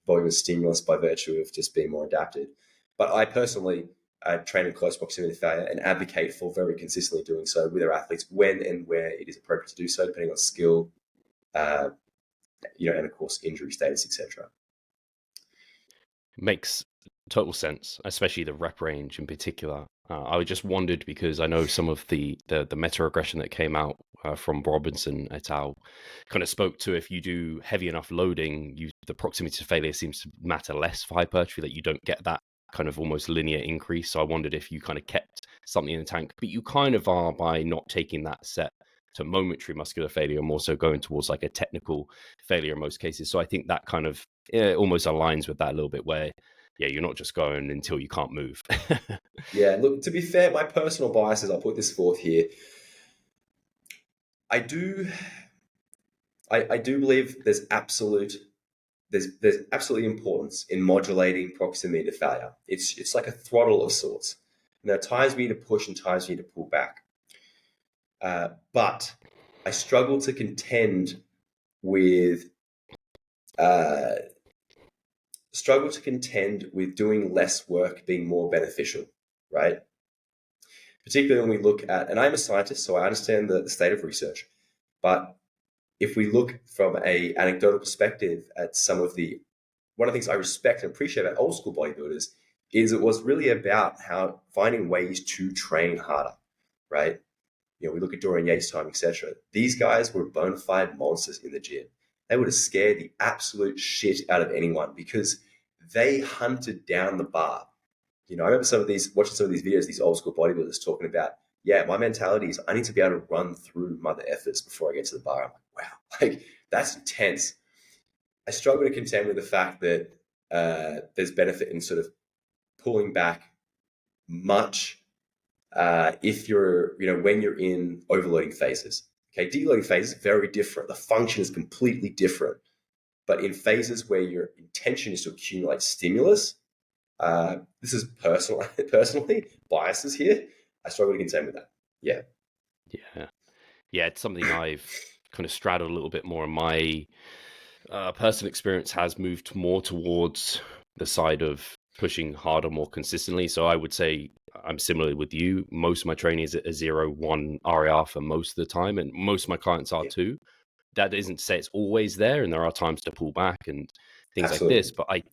volume of stimulus by virtue of just being more adapted. But I personally train in close proximity to failure and advocate for very consistently doing so with our athletes when and where it is appropriate to do so, depending on skill, and of course injury status, etc. Makes total sense, especially the rep range in particular. I just wondered because I know some of the meta-regression that came out from Robinson et al. Kind of spoke to, if you do heavy enough loading, the proximity to failure seems to matter less for hypertrophy, that you don't get that kind of almost linear increase. So I wondered if you kind of kept something in the tank, but you kind of are by not taking that set to momentary muscular failure, more so going towards like a technical failure in most cases. So I think that kind of almost aligns with that a little bit, where you're not just going until you can't move. Yeah, look, to be fair, my personal biases, I'll put this forth here. I do believe there's absolute importance in modulating proximity to failure. It's like a throttle of sorts. And there are times we need to push and times we need to pull back. But I struggle to contend with doing less work being more beneficial, right? Particularly when we look at, and I'm a scientist, so I understand the state of research, but if we look from a anecdotal perspective at one of the things I respect and appreciate about old school bodybuilders is it was really about finding ways to train harder, right? We look at Dorian Yates' time, etc. These guys were bona fide monsters in the gym. They would have scared the absolute shit out of anyone because they hunted down the bar. I remember watching some of these videos, these old school bodybuilders talking about, my mentality is I need to be able to run through mother effers before I get to the bar. I'm like, wow, that's intense. I struggle to contend with the fact that there's benefit in sort of pulling back much if you're, when you're in overloading phases. Okay, deloading phases very different. The function is completely different. But in phases where your intention is to accumulate stimulus, this is personally biases here. I struggle to contend with that. Yeah. Yeah, it's something I've kind of straddled a little bit more. My personal experience has moved more towards the side of pushing harder more consistently. So I would say I'm similar with you. Most of my training is at a 0-1 RAR for most of the time, and most of my clients are Yeah, too. That isn't to say it's always there, and there are times to pull back and things like this. absolutely. But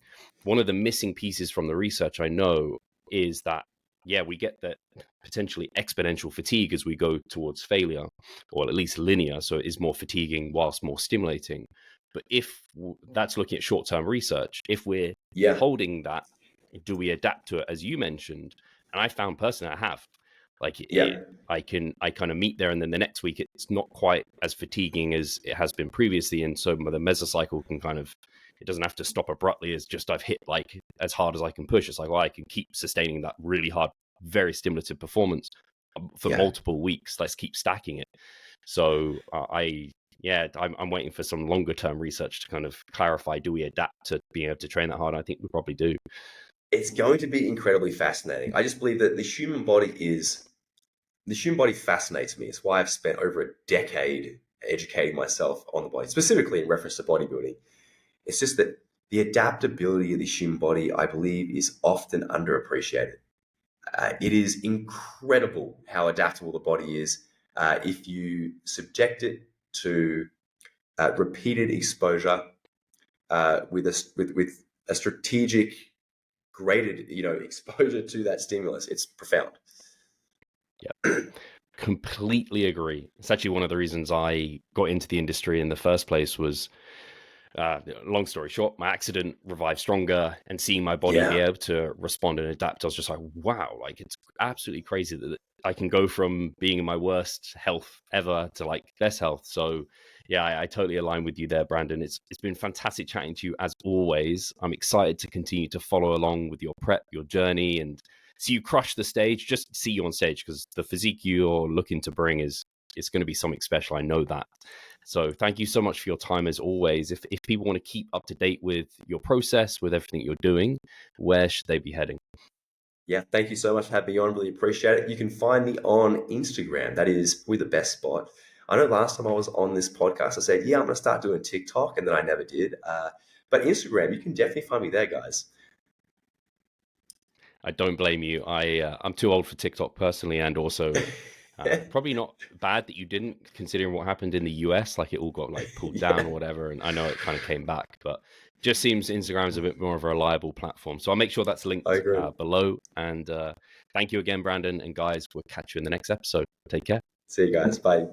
one of the missing pieces from the research I know is that, yeah, we get that potentially exponential fatigue as we go towards failure, or at least linear. So it is more fatiguing whilst more stimulating. But if that's looking at short-term research, if we're Yeah, holding that, do we adapt to it, as you mentioned? And I found personally I have. Like yeah, I kind of meet there, and then the next week it's not quite as fatiguing as it has been previously, and so the mesocycle can kind of, it doesn't have to stop abruptly. It's just I've hit like as hard as I can push. It's like, well, I can keep sustaining that really hard, very stimulative performance for yeah. multiple weeks. Let's keep stacking it. So I'm waiting for some longer term research to kind of clarify, do we adapt to being able to train that hard? I think we probably do. It's going to be incredibly fascinating. I just believe that the human body fascinates me. It's why I've spent over a decade educating myself on the body, specifically in reference to bodybuilding. It's just that the adaptability of the human body, I believe, is often underappreciated. It is incredible how adaptable the body is if you subject it to repeated exposure with a strategic graded exposure to that stimulus. It's profound. Yeah, completely agree. It's actually one of the reasons I got into the industry in the first place was, long story short, my accident, Revive Stronger, and seeing my body be Yeah, able to respond and adapt. I was just like, wow, like it's absolutely crazy that I can go from being in my worst health ever to like best health. So yeah, I totally align with you there, Brandon. It's been fantastic chatting to you as always. I'm excited to continue to follow along with your prep, your journey, and see you crush the stage. Just see you on stage, because the physique you're looking to bring is, it's going to be something special. I know that. So thank you so much for your time as always. If people want to keep up to date with your process, with everything you're doing, where should they be heading? yeah. Thank you so much for having me on. Really appreciate it. You can find me on Instagram. That is probably the best spot. I know last time I was on this podcast, I said, yeah, I'm going to start doing TikTok, and then I never did. But Instagram, you can definitely find me there, guys. I don't blame you. I'm too old for TikTok personally, and also probably not bad that you didn't, considering what happened in the US. Like it all got like pulled down Yeah, or whatever, and I know it kind of came back, but just seems Instagram is a bit more of a reliable platform. So I'll make sure that's I linked agree. below. And thank you again, Brandon. And guys, we'll catch you in the next episode. Take care. See you guys. Bye.